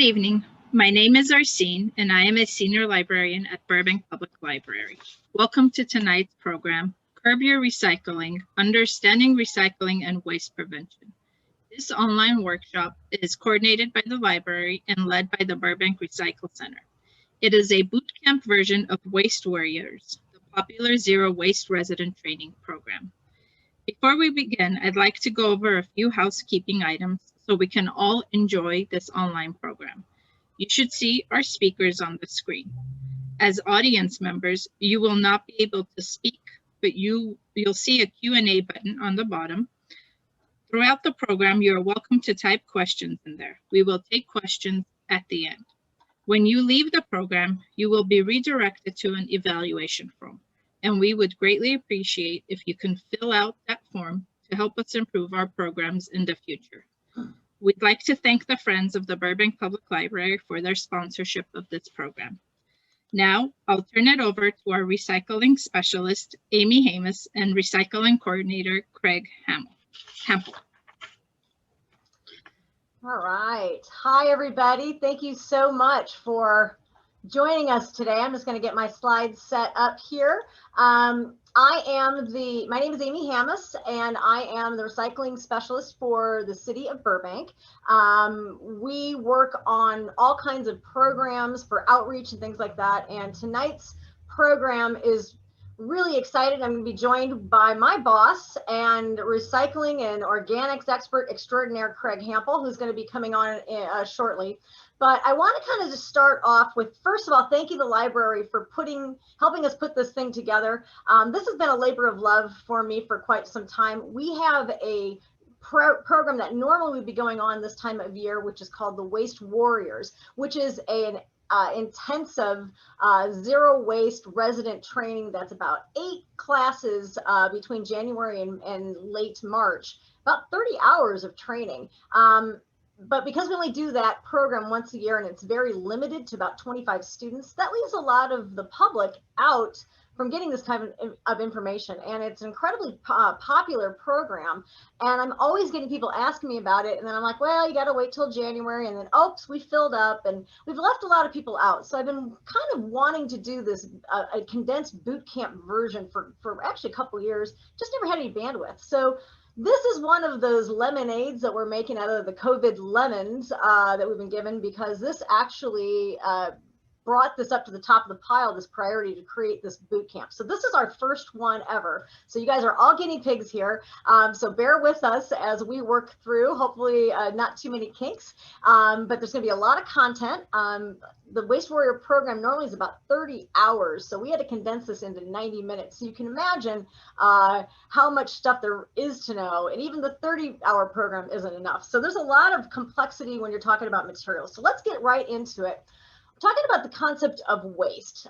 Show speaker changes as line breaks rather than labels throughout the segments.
Good evening. My name is Arsene, and I am a senior librarian at Burbank Public Library. Welcome to tonight's program, Curb Your Recycling, Understanding Recycling and Waste Prevention. This online workshop is coordinated by the library and led by the Burbank Recycle Center. It is a boot camp version of Waste Warriors, the popular zero waste resident training program. Before we begin, I'd like to go over a few housekeeping items so we can all enjoy this online program. You should see our speakers on the screen. As audience members, you will not be able to speak, but you'll see a Q&A button on the bottom. Throughout the program, you are welcome to type questions in there. We will take questions at the end. When you leave the program, you will be redirected to an evaluation form, and we would greatly appreciate if you can fill out that form to help us improve our programs in the future. We'd like to thank the Friends of the Burbank Public Library for their sponsorship of this program. Now, I'll turn it over to our recycling specialist, Amy Hamus, and recycling coordinator, Craig Hampel.
All right. Hi, everybody. Thank you so much for joining us today. I'm just going to get my slides set up here. My name is Amy Hamus, and I am the recycling specialist for the city of Burbank. We work on all kinds of programs for outreach and things like that. And tonight's program is really excited. I'm going to be joined by my boss and recycling and organics expert extraordinaire, Craig Hampel, who's going to be coming on shortly. But I want to kind of just start off with, first of all, thank you to the library for helping us put this thing together. This has been a labor of love for me for quite some time. We have a program that normally would be going on this time of year, which is called the Waste Warriors, which is an intensive zero waste resident training that's about 8 classes between January and late March, about 30 hours of training. But because we only do that program once a year and it's very limited to about 25 students, that leaves a lot of the public out from getting this type of information. And it's an incredibly popular program. And I'm always getting people asking me about it. And then I'm like, well, you got to wait till January. And then, oops, we filled up and we've left a lot of people out. So I've been kind of wanting to do this a condensed boot camp version for actually a couple of years, just never had any bandwidth. So this is one of those lemonades that we're making out of the COVID lemons that we've been given, because this actually brought this up to the top of the pile, this priority to create this boot camp. So this is our first one ever. So you guys are all guinea pigs here. So bear with us as we work through, hopefully not too many kinks, but there's gonna be a lot of content. The Waste Warrior program normally is about 30 hours. So we had to condense this into 90 minutes. So you can imagine how much stuff there is to know. And even the 30-hour program isn't enough. So there's a lot of complexity when you're talking about materials. So let's get right into it. Talking about the concept of waste.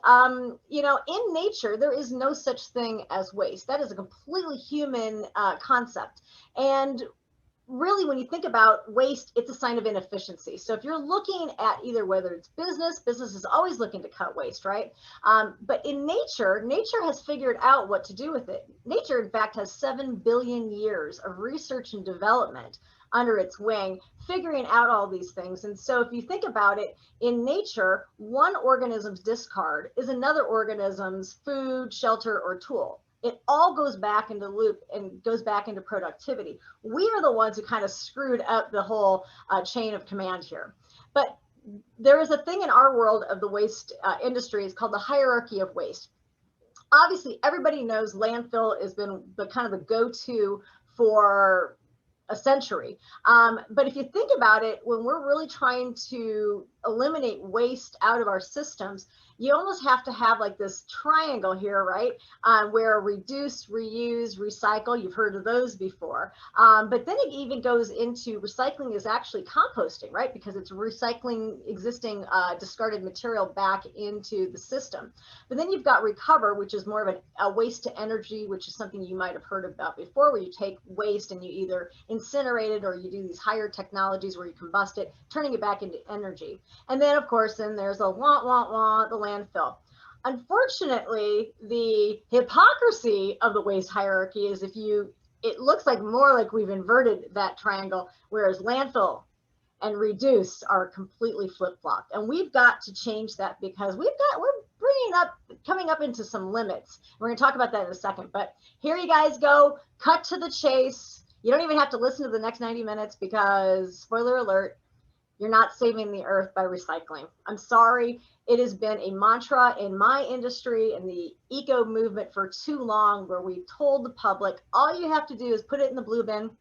You know, in nature, there is no such thing as waste. That is a completely human concept. And really, when you think about waste, it's a sign of inefficiency. So if you're looking at either whether it's business is always looking to cut waste, right? But in nature has figured out what to do with it. Nature, in fact, has 7 billion years of research and development under its wing, figuring out all these things. And so if you think about it, in nature, one organism's discard is another organism's food, shelter, or tool. It all goes back into the loop and goes back into productivity. We are the ones who kind of screwed up the whole chain of command here. But there is a thing in our world of the waste industry, it's called the hierarchy of waste. Obviously, everybody knows landfill has been the kind of the go-to for a century. But if you think about it, when we're really trying to eliminate waste out of our systems, you almost have to have like this triangle here, right? Where reduce, reuse, recycle, you've heard of those before. But then it even goes into recycling is actually composting, right? Because it's recycling existing discarded material back into the system. But then you've got recover, which is more of a waste to energy, which is something you might have heard about before, where you take waste and you either incinerate it or you do these higher technologies where you combust it, turning it back into energy. And then, of course, then there's a the landfill. Unfortunately, the hypocrisy of the waste hierarchy is it looks like more like we've inverted that triangle, whereas landfill and reduce are completely flip-flopped. And we've got to change that because we're coming up into some limits. We're going to talk about that in a second, but here you guys go, cut to the chase. You don't even have to listen to the next 90 minutes because, spoiler alert, you're not saving the earth by recycling. I'm sorry. It has been a mantra in my industry and the eco movement for too long, where we told the public, all you have to do is put it in the blue bin.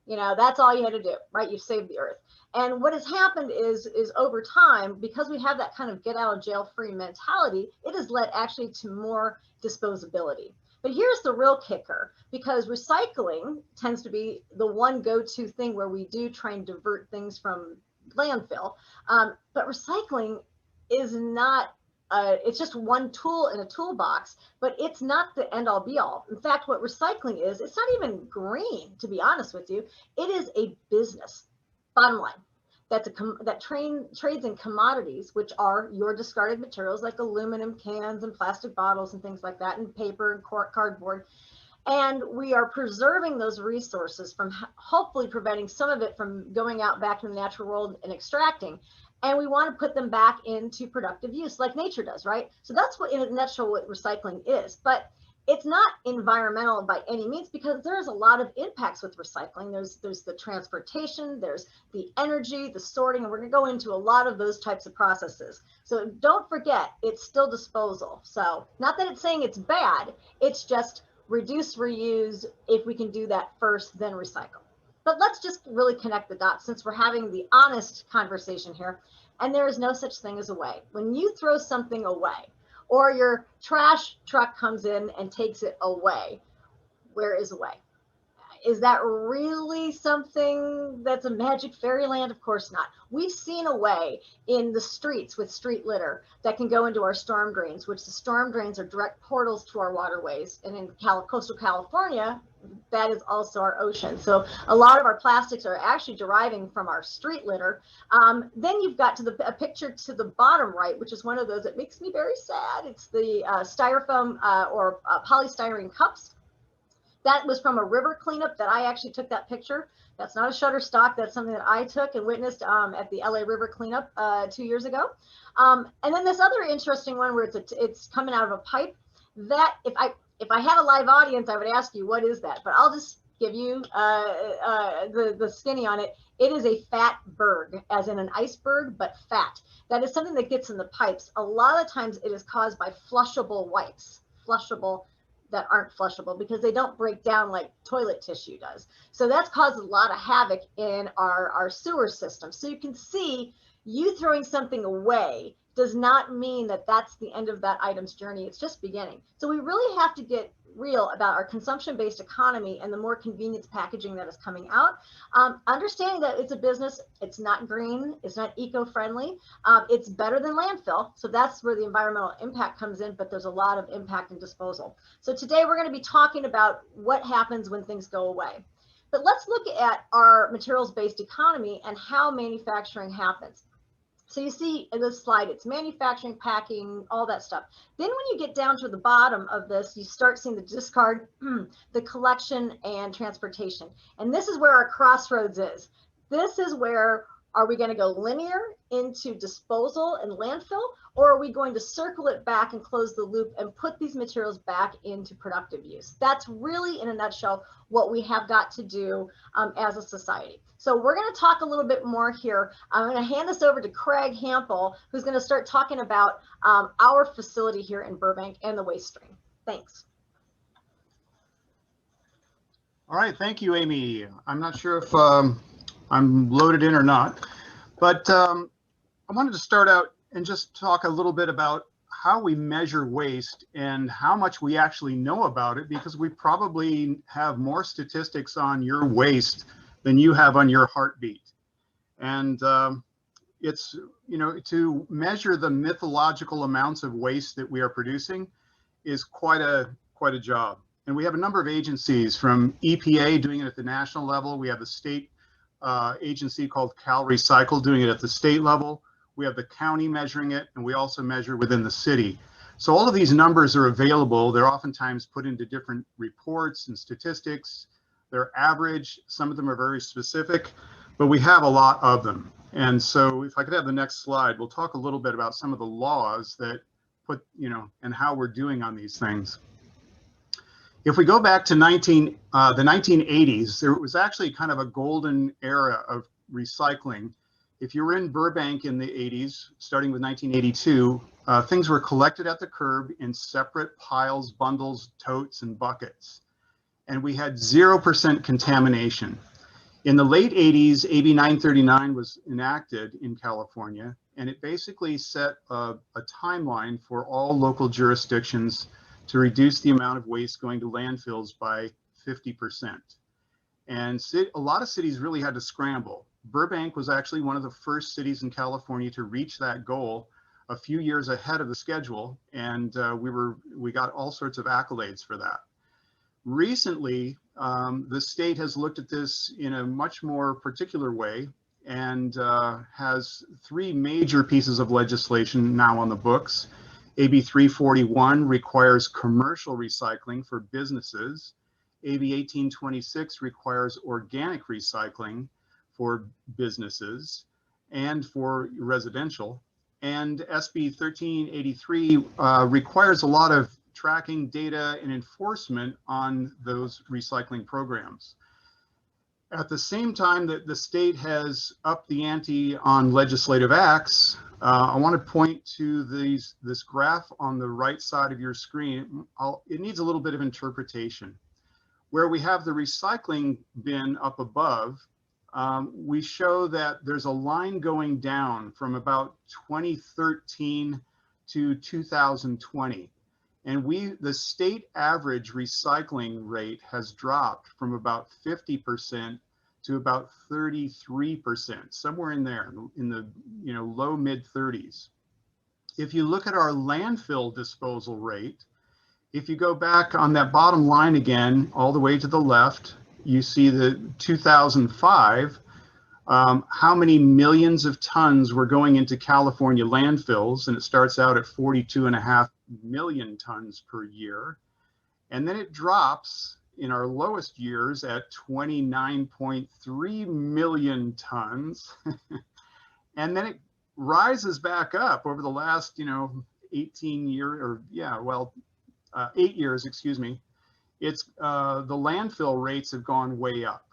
You know, that's all you had to do, right? You saved the earth. And what has happened is over time, because we have that kind of get out of jail free mentality, it has led actually to more disposability. But here's the real kicker, because recycling tends to be the one go-to thing where we do try and divert things from landfill. But recycling is not, it's just one tool in a toolbox, but it's not the end all be all. In fact, what recycling is, it's not even green, to be honest with you. It is a business, bottom line. That trades in commodities, which are your discarded materials like aluminum cans and plastic bottles and things like that, and paper and cardboard. And we are preserving those resources from hopefully preventing some of it from going out back in the natural world and extracting. And we want to put them back into productive use like nature does, right? So that's what, in a nutshell, what recycling is. But it's not environmental by any means, because there's a lot of impacts with recycling. There's the transportation, there's the energy, the sorting, and we're going to go into a lot of those types of processes. So don't forget, it's still disposal. So not that it's saying it's bad, it's just reduce, reuse. If we can do that first, then recycle. But let's just really connect the dots, since we're having the honest conversation here. And there is no such thing as a way. When you throw something away, or your trash truck comes in and takes it away, where is away? Is that really something that's a magic fairyland? Of course not. We've seen away in the streets with street litter that can go into our storm drains, which the storm drains are direct portals to our waterways. And in coastal California, that is also our ocean. So a lot of our plastics are actually deriving from our street litter. Then you've got to a picture to the bottom right, which is one of those that makes me very sad. It's the styrofoam or polystyrene cups. That was from a river cleanup that I actually took that picture. That's not a Shutterstock. That's something that I took and witnessed at the LA River cleanup 2 years ago. And then this other interesting one where it's coming out of a pipe. That if I had a live audience, I would ask you, what is that? But I'll just give you the skinny on it. It is a fat berg, as in an iceberg, but fat. That is something that gets in the pipes. A lot of times it is caused by flushable wipes, that aren't flushable, because they don't break down like toilet tissue does. So that's caused a lot of havoc in our sewer system. So you can see, you throwing something away does not mean that that's the end of that item's journey. It's just beginning. So we really have to get real about our consumption-based economy and the more convenience packaging that is coming out. Understanding that it's a business, it's not green, it's not eco-friendly, it's better than landfill. So that's where the environmental impact comes in, but there's a lot of impact in disposal. So today we're going to be talking about what happens when things go away. But let's look at our materials-based economy and how manufacturing happens. So you see in this slide, it's manufacturing, packing, all that stuff. Then when you get down to the bottom of this, you start seeing the discard, the collection, and transportation. And this is where our crossroads is. This is where, are we going to go linear into disposal and landfill, or are we going to circle it back and close the loop and put these materials back into productive use? That's really, in a nutshell, what we have got to do as a society. So we're going to talk a little bit more here. I'm going to hand this over to Craig Hampel, who's going to start talking about our facility here in Burbank and the waste stream. Thanks.
All right, thank you, Amy. I'm not sure if I'm loaded in or not, but I wanted to start out and just talk a little bit about how we measure waste and how much we actually know about it, because we probably have more statistics on your waste than you have on your heartbeat. And it's, you know, to measure the mythological amounts of waste that we are producing is quite a job. And we have a number of agencies, from EPA doing it at the national level. We have a state agency called Cal Recycle doing it at the state level. We have the county measuring it, and we also measure within the city. So all of these numbers are available. They're oftentimes put into different reports and statistics. They're average. Some of them are very specific. but we have a lot of them. And so if I could have the next slide, we'll talk a little bit about some of the laws that put, and how we're doing on these things. If we go back to the 1980s, there was actually kind of a golden era of recycling. If you were in Burbank in the 80s, starting with 1982, things were collected at the curb in separate piles, bundles, totes, and buckets. And we had 0% contamination. In the late 80s, AB 939 was enacted in California, and it basically set a timeline for all local jurisdictions to reduce the amount of waste going to landfills by 50%. And a lot of cities really had to scramble. Burbank was actually one of the first cities in California to reach that goal a few years ahead of the schedule, and we got all sorts of accolades for that. Recently, the state has looked at this in a much more particular way and has 3 major pieces of legislation now on the books. AB 341 requires commercial recycling for businesses. AB 1826 requires organic recycling for businesses and for residential. And SB 1383 requires a lot of tracking, data, and enforcement on those recycling programs. At the same time that the state has upped the ante on legislative acts, I want to point to this graph on the right side of your screen. It needs a little bit of interpretation. Where we have the recycling bin up above, we show that there's a line going down from about 2013 to 2020. And the state average recycling rate has dropped from about 50% to about 33%, somewhere in there, in the low mid 30s. If you look at our landfill disposal rate, if you go back on that bottom line again, all the way to the left, you see the 2005, how many millions of tons were going into California landfills, and it starts out at 42.5 million tons per year. And then it drops in our lowest years at 29.3 million tons. And then it rises back up over the last, 18 years, or 8 years, excuse me. It's the landfill rates have gone way up.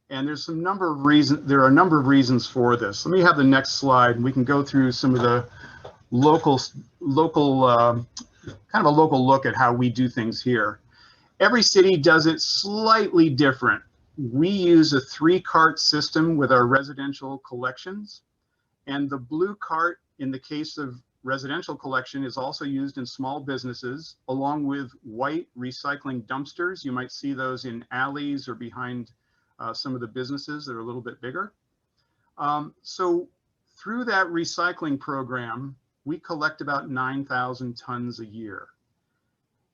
And there's there are a number of reasons for this. Let me have the next slide, and we can go through some of the local kind of a local look at how we do things here. Every city does it slightly different. We use a 3-cart system with our residential collections, and the blue cart in the case of residential collection is also used in small businesses, along with white recycling dumpsters. You might see those in alleys or behind some of the businesses that are a little bit bigger. So through that recycling program, we collect about 9,000 tons a year.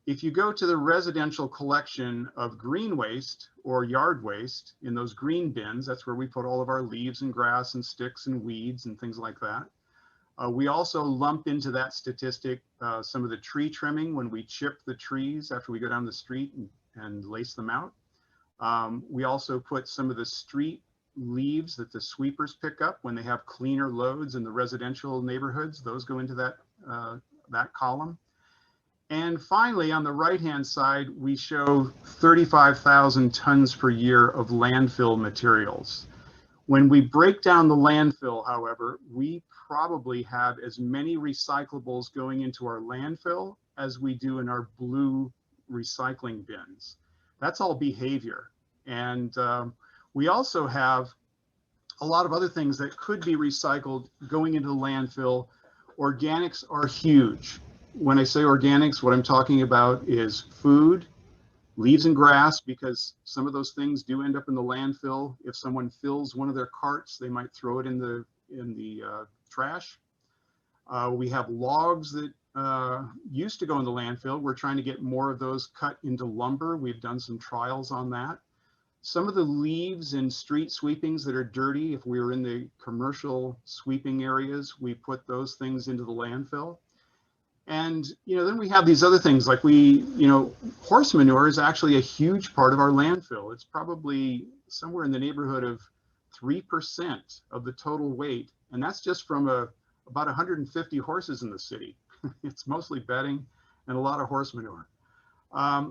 If you go to the residential collection of green waste or yard waste in those green bins, that's where we put all of our leaves and grass and sticks and weeds and things like that. We also lump into that statistic some of the tree trimming when we chip the trees after we go down the street and lace them out. We also put some of the street leaves that the sweepers pick up when they have cleaner loads in the residential neighborhoods. Those go into that column. And finally, on the right-hand side, we show 35,000 tons per year of landfill materials. When we break down the landfill, however, we probably have as many recyclables going into our landfill as we do in our blue recycling bins. That's all behavior. And we also have a lot of other things that could be recycled going into the landfill. Organics are huge. When I say organics, what I'm talking about is food, leaves and grass, because some of those things do end up in the landfill. If someone fills one of their carts, they might throw it in the trash. We have logs that used to go in the landfill. We're trying to get more of those cut into lumber. We've done some trials on that. Some of the leaves and street sweepings that are dirty, if we were in the commercial sweeping areas, we put those things into the landfill. And, then we have these other things like horse manure is actually a huge part of our landfill. It's probably somewhere in the neighborhood of 3% of the total weight, and that's just from about 150 horses in the city. It's mostly bedding and a lot of horse manure.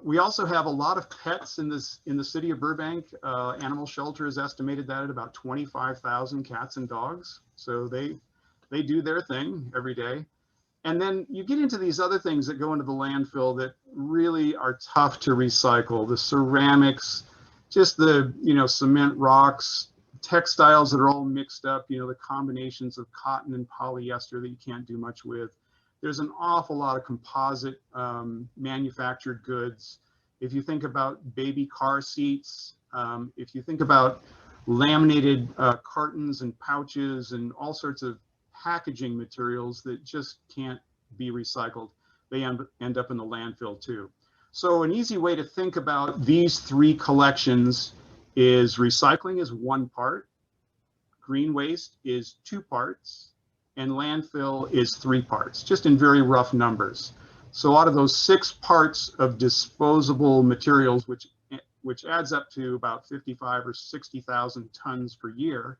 We also have a lot of pets in the city of Burbank. Animal shelter has estimated that at about 25,000 cats and dogs. So they do their thing every day. And then you get into these other things that go into the landfill that really are tough to recycle. The ceramics, just the, cement rocks, textiles that are all mixed up, the combinations of cotton and polyester that you can't do much with. There's an awful lot of composite manufactured goods. If you think about baby car seats, if you think about laminated cartons and pouches and all sorts of packaging materials that just can't be recycled, they end up in the landfill too. So an easy way to think about these three collections is recycling is one part, green waste is 2 parts, and landfill is 3 parts, just in very rough numbers. So out of those 6 parts of disposable materials, which adds up to about 55 or 60,000 tons per year,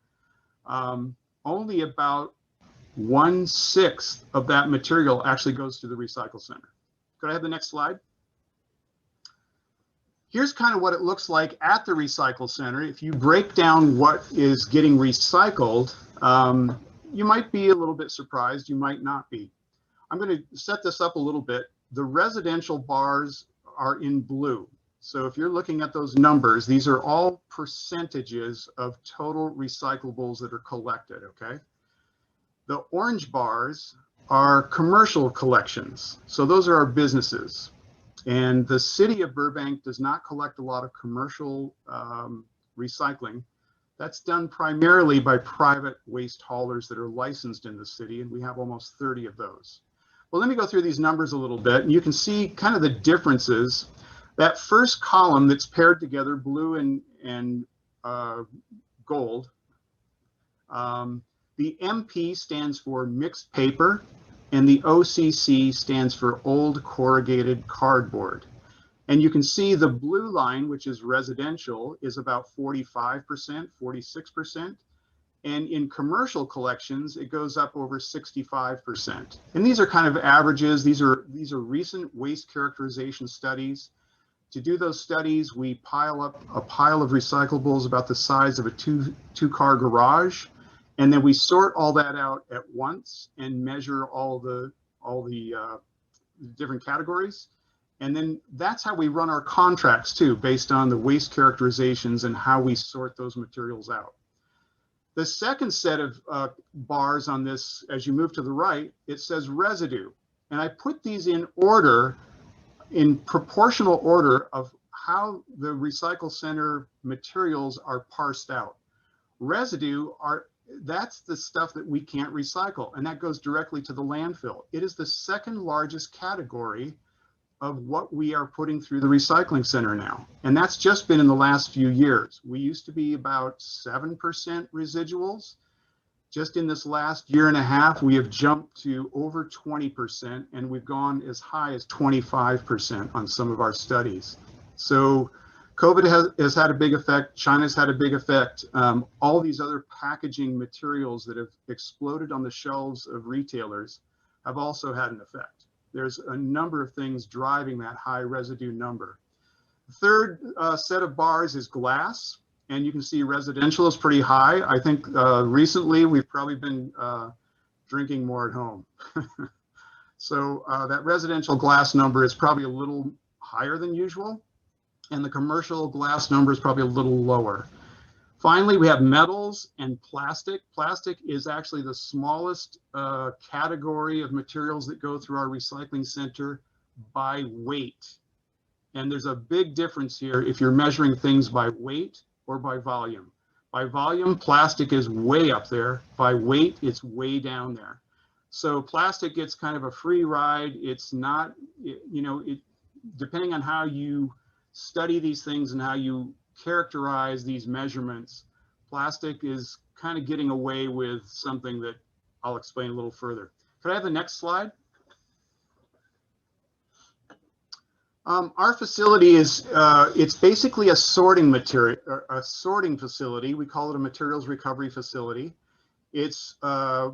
only about 1/6 of that material actually goes to the recycle center. Could I have the next slide? Here's kind of what it looks like at the recycle center. If you break down what is getting recycled, you might be a little bit surprised, you might not be. I'm going to set this up a little bit. The residential bars are in blue. So if you're looking at those numbers, these are all percentages of total recyclables that are collected, okay? The orange bars are commercial collections. So those are our businesses. And the city of Burbank does not collect a lot of commercial recycling. That's done primarily by private waste haulers that are licensed in the city, and we have almost 30 of those. Well, let me go through these numbers a little bit, and you can see kind of the differences. That first column that's paired together, blue and gold, the MP stands for mixed paper, and the OCC stands for old corrugated cardboard. And you can see the blue line, which is residential, is about 45%, 46%. And in commercial collections, it goes up over 65%. And these are kind of averages. These are recent waste characterization studies. To do those studies, we pile up a pile of recyclables about the size of a two-car garage. And then we sort all that out at once and measure all the different categories. And then that's how we run our contracts too, based on the waste characterizations and how we sort those materials out. The second set of bars on this, as you move to the right, it says residue. And I put these in order, in proportional order of how the recycle center materials are parsed out. Residue that's the stuff that we can't recycle, and that goes directly to the landfill. It is the second largest category of what we are putting through the recycling center now. And that's just been in the last few years. We used to be about 7% residuals. Just in this last year and a half, we have jumped to over 20%, and we've gone as high as 25% on some of our studies. So COVID has had a big effect. China's had a big effect. All these other packaging materials that have exploded on the shelves of retailers have also had an effect. There's a number of things driving that high residue number. The third set of bars is glass, and you can see residential is pretty high. I think recently we've probably been drinking more at home. So that residential glass number is probably a little higher than usual, and the commercial glass number is probably a little lower. Finally, we have metals and plastic. Plastic is actually the smallest category of materials that go through our recycling center by weight. And there's a big difference here if you're measuring things by weight or by volume. By volume, plastic is way up there. By weight, it's way down there. So plastic gets kind of a free ride. It's not, depending on how you study these things and how you characterize these measurements, plastic is kind of getting away with something that I'll explain a little further. Could I have the next slide? Our facility is, it's basically a sorting material, a sorting facility. We call it a materials recovery facility. It's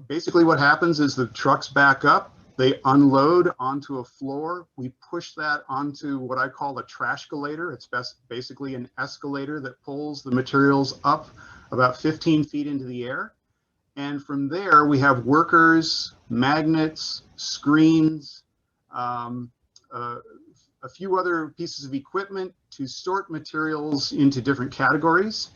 basically what happens is the trucks back up, they unload onto a floor. We push that onto what I call a trashcalator. It's basically an escalator that pulls the materials up about 15 feet into the air. And from there, we have workers, magnets, screens, a few other pieces of equipment to sort materials into different categories.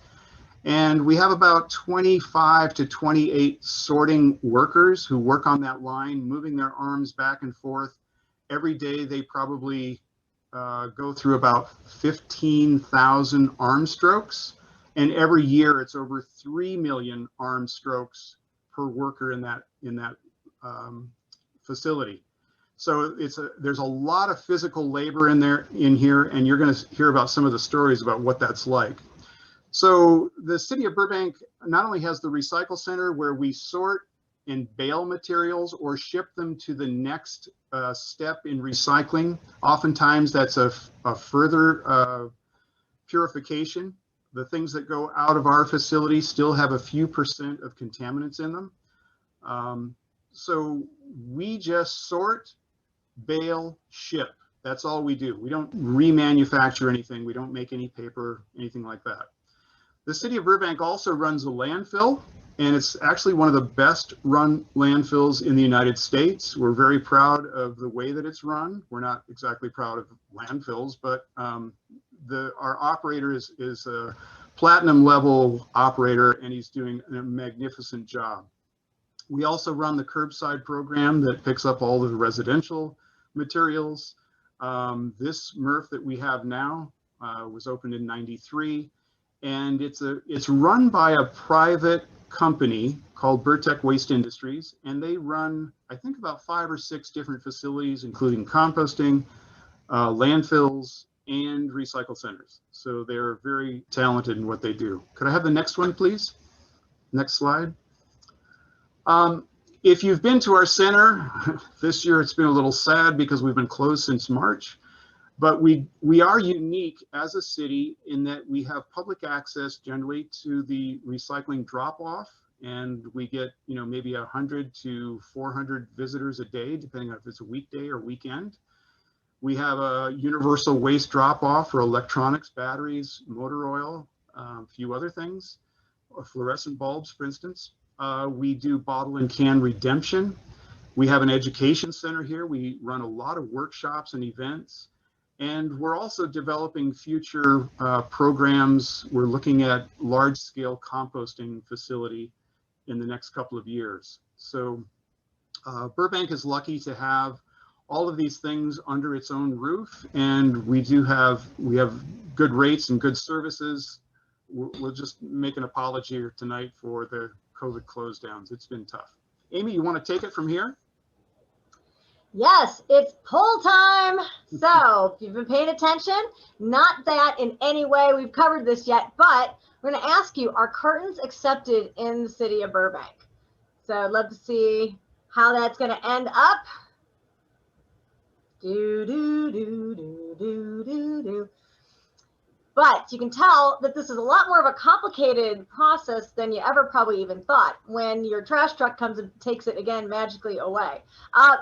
And we have about 25 to 28 sorting workers who work on that line, moving their arms back and forth. Every day, they probably go through about 15,000 arm strokes. And every year, it's over 3 million arm strokes per worker in that facility. So there's a lot of physical labor in here, and you're going to hear about some of the stories about what that's like. So the city of Burbank not only has the Recycle Center where we sort and bale materials or ship them to the next step in recycling. Oftentimes that's a further purification. The things that go out of our facility still have a few % of contaminants in them. So we just sort, bale, ship. That's all we do. We don't remanufacture anything. We don't make any paper, anything like that. The city of Burbank also runs a landfill, and it's actually one of the best run landfills in the United States. We're very proud of the way that it's run. We're not exactly proud of landfills, but our operator is a platinum level operator, and he's doing a magnificent job. We also run the curbside program that picks up all of the residential materials. This MRF that we have now was opened in '93, and it's run by a private company called Burbank Waste Industries, and they run, I think, about 5 or 6 different facilities, including composting, landfills, and recycle centers. So they're very talented in what they do. Could I have the next one, please? Next slide. If you've been to our center, this year it's been a little sad because we've been closed since March, but we are unique as a city in that we have public access generally to the recycling drop-off, and we get, maybe 100 to 400 visitors a day, depending on if it's a weekday or weekend. We have a universal waste drop-off for electronics, batteries, motor oil, a few other things, fluorescent bulbs, for instance. We do bottle and can redemption. We have an education center here. We run a lot of workshops and events. And we're also developing future programs. We're looking at large-scale composting facility in the next couple of years. So Burbank is lucky to have all of these things under its own roof, and we have good rates and good services. We'll just make an apology here tonight for the COVID close downs. It's been tough. Amy, you want to take it from here?
Yes, it's poll time. So if you've been paying attention, not that in any way we've covered this yet, but we're going to ask you, are curtains accepted in the city of Burbank? So I'd love to see how that's going to end up. But you can tell that this is a lot more of a complicated process than you ever probably even thought when your trash truck comes and takes it again magically away.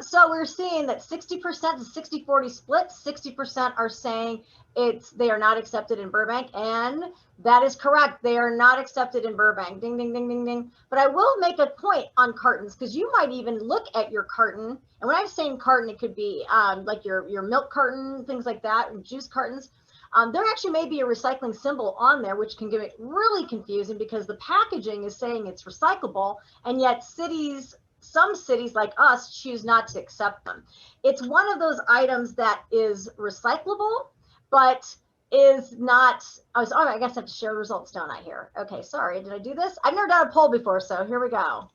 So we're seeing that 60% to 60-40 split. 60% are saying they are not accepted in Burbank, and that is correct. They are not accepted in Burbank. Ding, ding, ding, ding, ding. But I will make a point on cartons, because you might even look at your carton, and when I'm saying carton, it could be like your milk carton, things like that, and juice cartons. There actually may be a recycling symbol on there, which can get it really confusing because the packaging is saying it's recyclable, and yet some cities like us choose not to accept them. It's one of those items that is recyclable, but is not, I guess I have to share results, don't I, here? Okay, sorry, did I do this? I've never done a poll before, so here we go.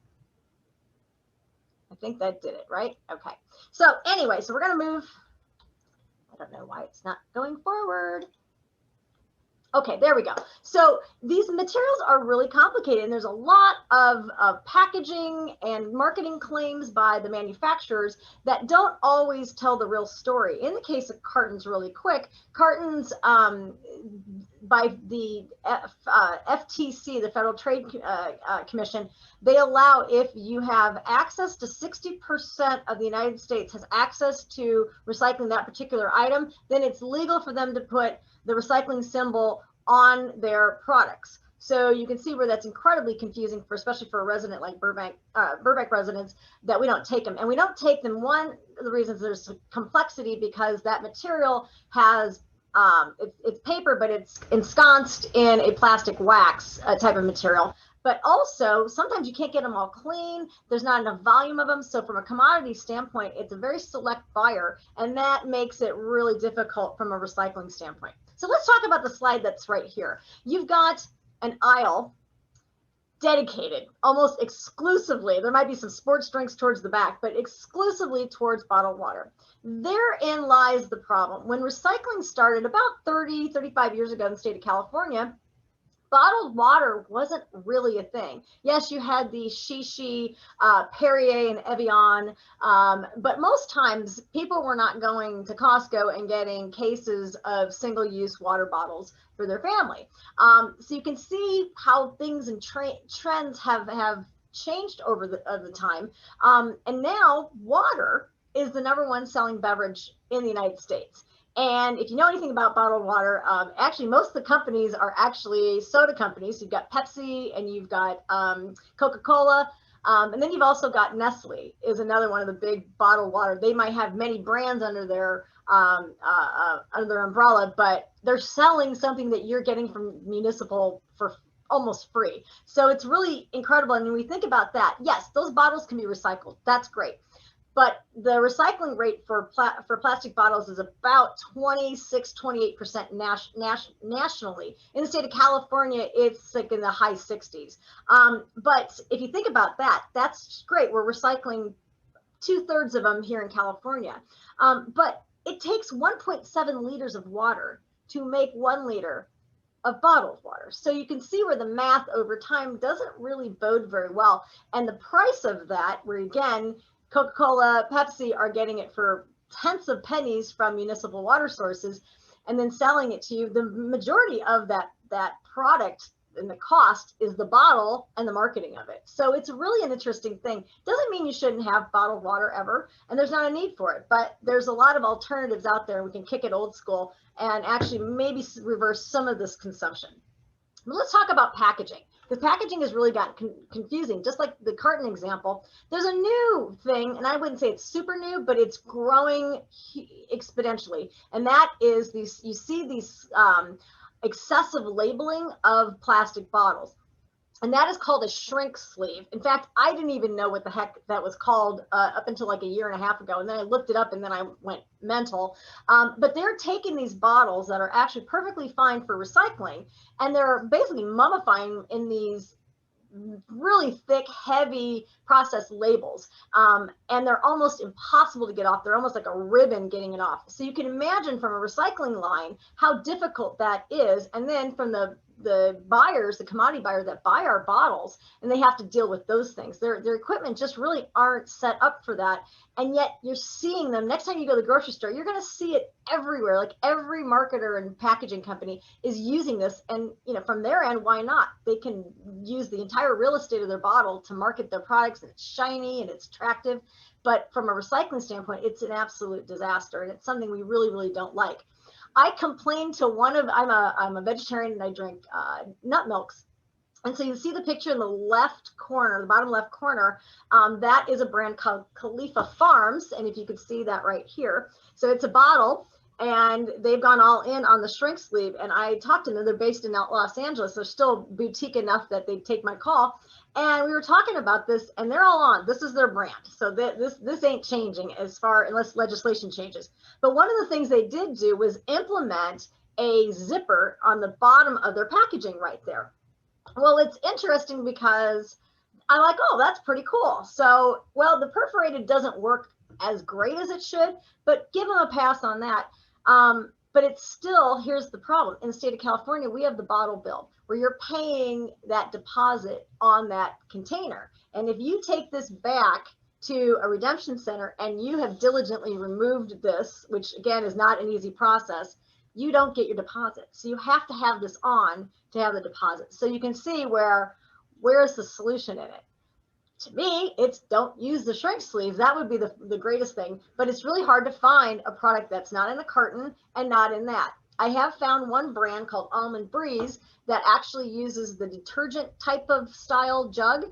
I think that did it, right? Okay, so anyway, so we're gonna move. I don't know why it's not going forward. Okay, there we go. So these materials are really complicated, and there's a lot of packaging and marketing claims by the manufacturers that don't always tell the real story. In the case of cartons, really quick, cartons by the FTC, the Federal Trade Commission, they allow, if you have access to 60% of the United States has access to recycling that particular item, then it's legal for them to put the recycling symbol on their products. So you can see where that's incredibly confusing, for especially for a resident like Burbank residents, that we don't take them. And we don't take them, one of the reasons there's complexity, because that material has, it's paper, but it's ensconced in a plastic wax type of material. But also, sometimes you can't get them all clean. There's not enough volume of them. So from a commodity standpoint, it's a very select buyer, and that makes it really difficult from a recycling standpoint. So let's talk about the slide that's right here. You've got an aisle dedicated almost exclusively, there might be some sports drinks towards the back, but exclusively towards bottled water. Therein lies the problem. When recycling started about 35 years ago in the state of California, bottled water wasn't really a thing. Yes, you had the Shishi, Perrier, and Evian, but most times people were not going to Costco and getting cases of single-use water bottles for their family. So you can see how things and trends have changed over the time. And now water is the #1 selling beverage in the United States. And if you know anything about bottled water, actually most of the companies are actually soda companies. You've got Pepsi and you've got Coca-Cola. And then you've also got Nestle is another one of the big bottled water. They might have many brands under their umbrella, but they're selling something that you're getting from municipal for almost free. So it's really incredible. And when we think about that, yes, those bottles can be recycled. That's great. But the recycling rate for plastic bottles is about 26–28% nationally. In the state of California, it's like in the high 60s. But if you think about that, that's great. We're recycling 2/3 of them here in California. But it takes 1.7 liters of water to make 1 liter of bottled water. So you can see where the math over time doesn't really bode very well. And the price of that, where again, Coca-Cola, Pepsi are getting it for tenths of pennies from municipal water sources and then selling it to you. The majority of that product and the cost is the bottle and the marketing of it. So it's really an interesting thing. Doesn't mean you shouldn't have bottled water ever, and there's not a need for it, but there's a lot of alternatives out there, and we can kick it old school and actually maybe reverse some of this consumption. But let's talk about packaging, because packaging has really gotten confusing. Just like the carton example, there's a new thing, and I wouldn't say it's super new, but it's growing exponentially. And that is these, you see these excessive labeling of plastic bottles. And that is called a shrink sleeve. In fact, I didn't even know what the heck that was called up until like a year and a half ago. And then I looked it up and then I went mental. But they're taking these bottles that are actually perfectly fine for recycling, and they're basically mummifying in these really thick, heavy processed labels. And they're almost impossible to get off. They're almost like a ribbon getting it off. So you can imagine from a recycling line how difficult that is. And then from the buyers, the commodity buyers that buy our bottles, and they have to deal with those things. Their equipment just really aren't set up for that. And yet you're seeing them. Next time you go to the grocery store, you're going to see it everywhere. Like every marketer and packaging company is using this. And you know, from their end, why not? They can use the entire real estate of their bottle to market their products, and it's shiny and it's attractive. But from a recycling standpoint, it's an absolute disaster, and it's something we really, really don't like. I complained to I'm a vegetarian and I drink nut milks. And so you see the picture in the left corner, the bottom left corner, that is a brand called Khalifa Farms. And if you could see that right here. So it's a bottle, and they've gone all in on the shrink sleeve. And I talked to them, they're based in Los Angeles. They're still boutique enough that they'd take my call. And we were talking about this, and they're all on. This is their brand. So this ain't changing unless legislation changes. But one of the things they did do was implement a zipper on the bottom of their packaging right there. Well, it's interesting because I'm like, oh, that's pretty cool. So, well, the perforated doesn't work as great as it should, but give them a pass on that. But it's still, here's the problem. In the state of California, we have the bottle bill where you're paying that deposit on that container. And if you take this back to a redemption center and you have diligently removed this, which again is not an easy process, you don't get your deposit. So you have to have this on to have the deposit. So you can see where's the solution in it. To me, it's don't use the shrink sleeves. That would be the greatest thing, but it's really hard to find a product that's not in a carton and not in that. I have found one brand called Almond Breeze that actually uses the detergent type of style jug.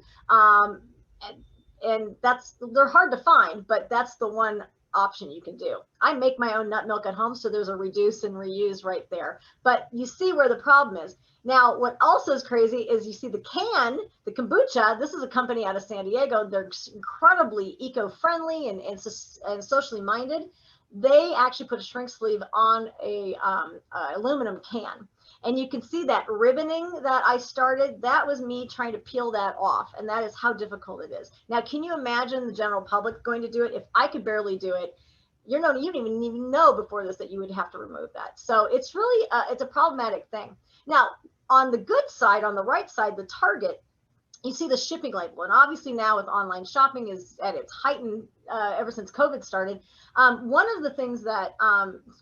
And they're hard to find, but that's the one option you can do. I make my own nut milk at home, so there's a reduce and reuse right there. But you see where the problem is. Now, what also is crazy is you see the can, the kombucha. This is a company out of San Diego. They're incredibly eco-friendly and socially minded. They actually put a shrink sleeve on a aluminum can. And you can see that ribboning that I started, that was me trying to peel that off. And that is how difficult it is. Now, can you imagine the general public going to do it? If I could barely do it, you didn't even know before this that you would have to remove that. So it's really, it's a problematic thing. Now, on the good side, on the right side, the Target, you see the shipping label. And obviously now with online shopping is at its heightened ever since COVID started. One of the things that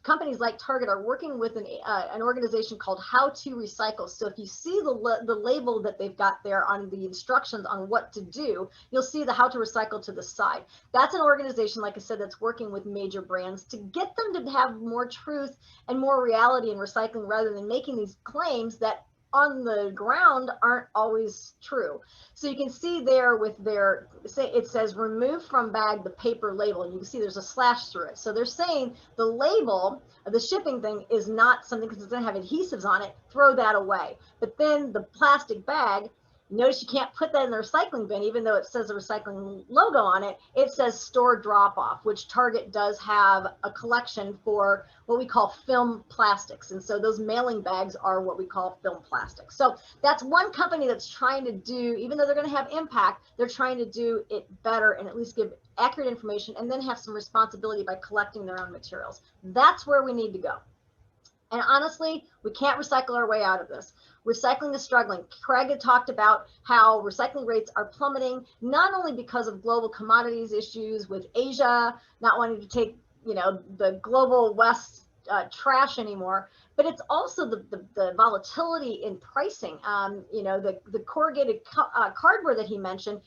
companies like Target are working with an organization called How to Recycle. So if you see the label that they've got there on the instructions on what to do, you'll see the How to Recycle to the side. That's an organization, like I said, that's working with major brands to get them to have more truth and more reality in recycling rather than making these claims that on the ground aren't always true. So you can see there with their, it says remove from bag the paper label, and you can see there's a slash through it. So they're saying the label, the shipping thing is not something, because it doesn't have adhesives on it, throw that away. But then the plastic bag, notice you can't put that in the recycling bin, even though it says a recycling logo on it. It says store drop off, which Target does have a collection for what we call film plastics. And so those mailing bags are what we call film plastics. So that's one company that's trying to do, even though they're going to have impact, they're trying to do it better and at least give accurate information and then have some responsibility by collecting their own materials. That's where we need to go. And honestly, we can't recycle our way out of this. Recycling is struggling. Craig had talked about how recycling rates are plummeting, not only because of global commodities issues with Asia not wanting to take, the global West trash anymore, but it's also the volatility in pricing. The corrugated cardboard that he mentioned,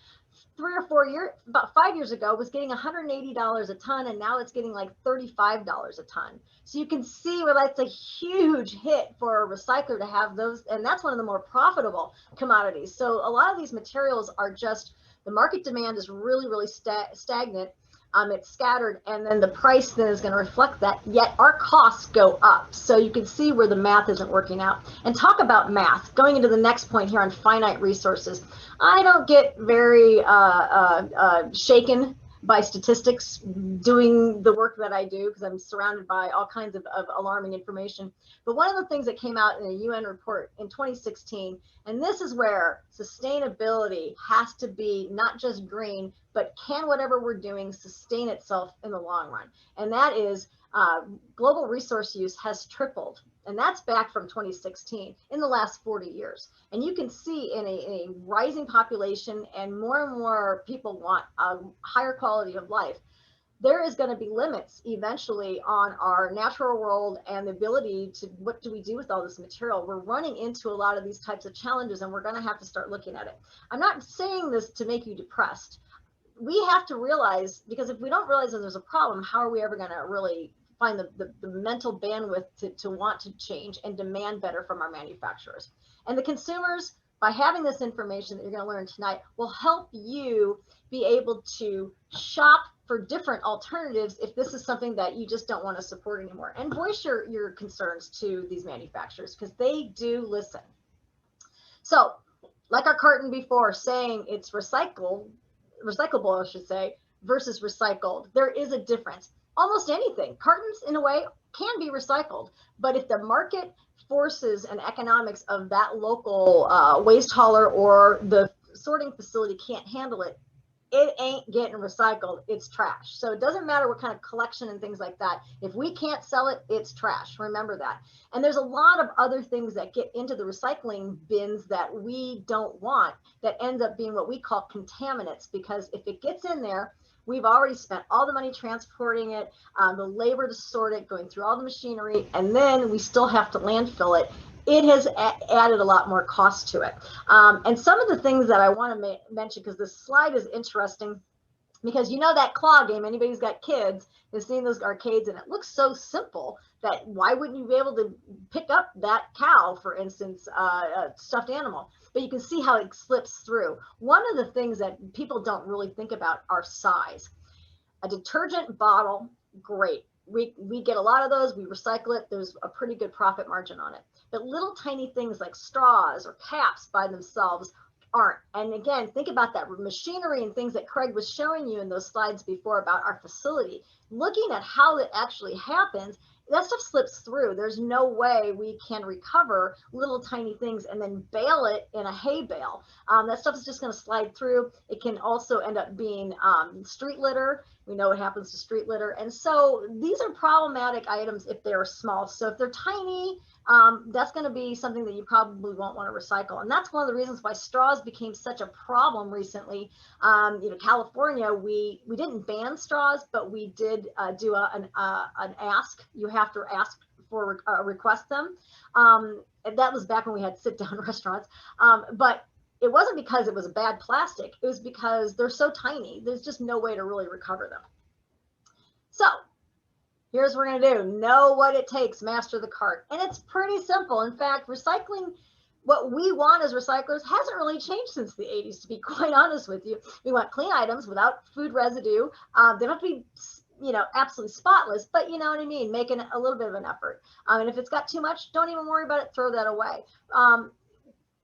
about 5 years ago was getting $180 a ton, and now it's getting like $35 a ton. So you can see where that's a huge hit for a recycler to have those, and that's one of the more profitable commodities. So a lot of these materials are just, the market demand is really, really stagnant. It's scattered, and then the price then is going to reflect that, yet our costs go up. So you can see where the math isn't working out. And talk about math, going into the next point here on finite resources. I don't get very shaken by statistics doing the work that I do, because I'm surrounded by all kinds of alarming information. But one of the things that came out in a UN report in 2016, and this is where sustainability has to be not just green, but can whatever we're doing sustain itself in the long run? And that is global resource use has tripled. And that's back from 2016 in the last 40 years. And you can see in a rising population and more people want a higher quality of life, there is going to be limits eventually on our natural world and the ability to, what do we do with all this material? We're running into a lot of these types of challenges, and we're going to have to start looking at it. I'm not saying this to make you depressed. We have to realize, because if we don't realize that there's a problem, how are we ever going to really find the mental bandwidth to want to change and demand better from our manufacturers? And the consumers, by having this information that you're going to learn tonight, will help you be able to shop for different alternatives if this is something that you just don't want to support anymore, and voice your concerns to these manufacturers, because they do listen. So like our carton before, saying it's recyclable, I should say, versus recycled, there is a difference. Almost anything, cartons in a way can be recycled, but if the market forces and economics of that local waste hauler or the sorting facility can't handle it, it ain't getting recycled. It's trash. So it doesn't matter what kind of collection and things like that. If we can't sell it, it's trash. Remember that. And there's a lot of other things that get into the recycling bins that we don't want that end up being what we call contaminants, because if it gets in there, we've already spent all the money transporting it, the labor to sort it, going through all the machinery, and then we still have to landfill it. It has added a lot more cost to it. And some of the things that I want to mention, because this slide is interesting, because you know that claw game, anybody who's got kids has seen those arcades, and it looks so simple that why wouldn't you be able to pick up that cow, for instance, a stuffed animal? But you can see how it slips through. One of the things that people don't really think about are size. A detergent bottle, great. We get a lot of those, we recycle it, there's a pretty good profit margin on it. But little tiny things like straws or caps by themselves aren't. And again, think about that machinery and things that Craig was showing you in those slides before about our facility. Looking at how it actually happens, that stuff slips through. There's no way we can recover little tiny things and then bale it in a hay bale. That stuff is just going to slide through. It can also end up being street litter. We know what happens to street litter. And so these are problematic items if they're small. So if they're tiny, that's going to be something that you probably won't want to recycle. And that's one of the reasons why straws became such a problem recently. California, we didn't ban straws, but we did do an ask. You have to ask for request them. And that was back when we had sit-down restaurants. But it wasn't because it was a bad plastic. It was because they're so tiny. There's just no way to really recover them. So here's what we're going to do. Know what it takes, master the cart. And it's pretty simple. In fact, recycling, what we want as recyclers hasn't really changed since the 80s, to be quite honest with you. We want clean items without food residue. They don't have to be, absolutely spotless, but you know what I mean, making a little bit of an effort. And if it's got too much, don't even worry about it, throw that away.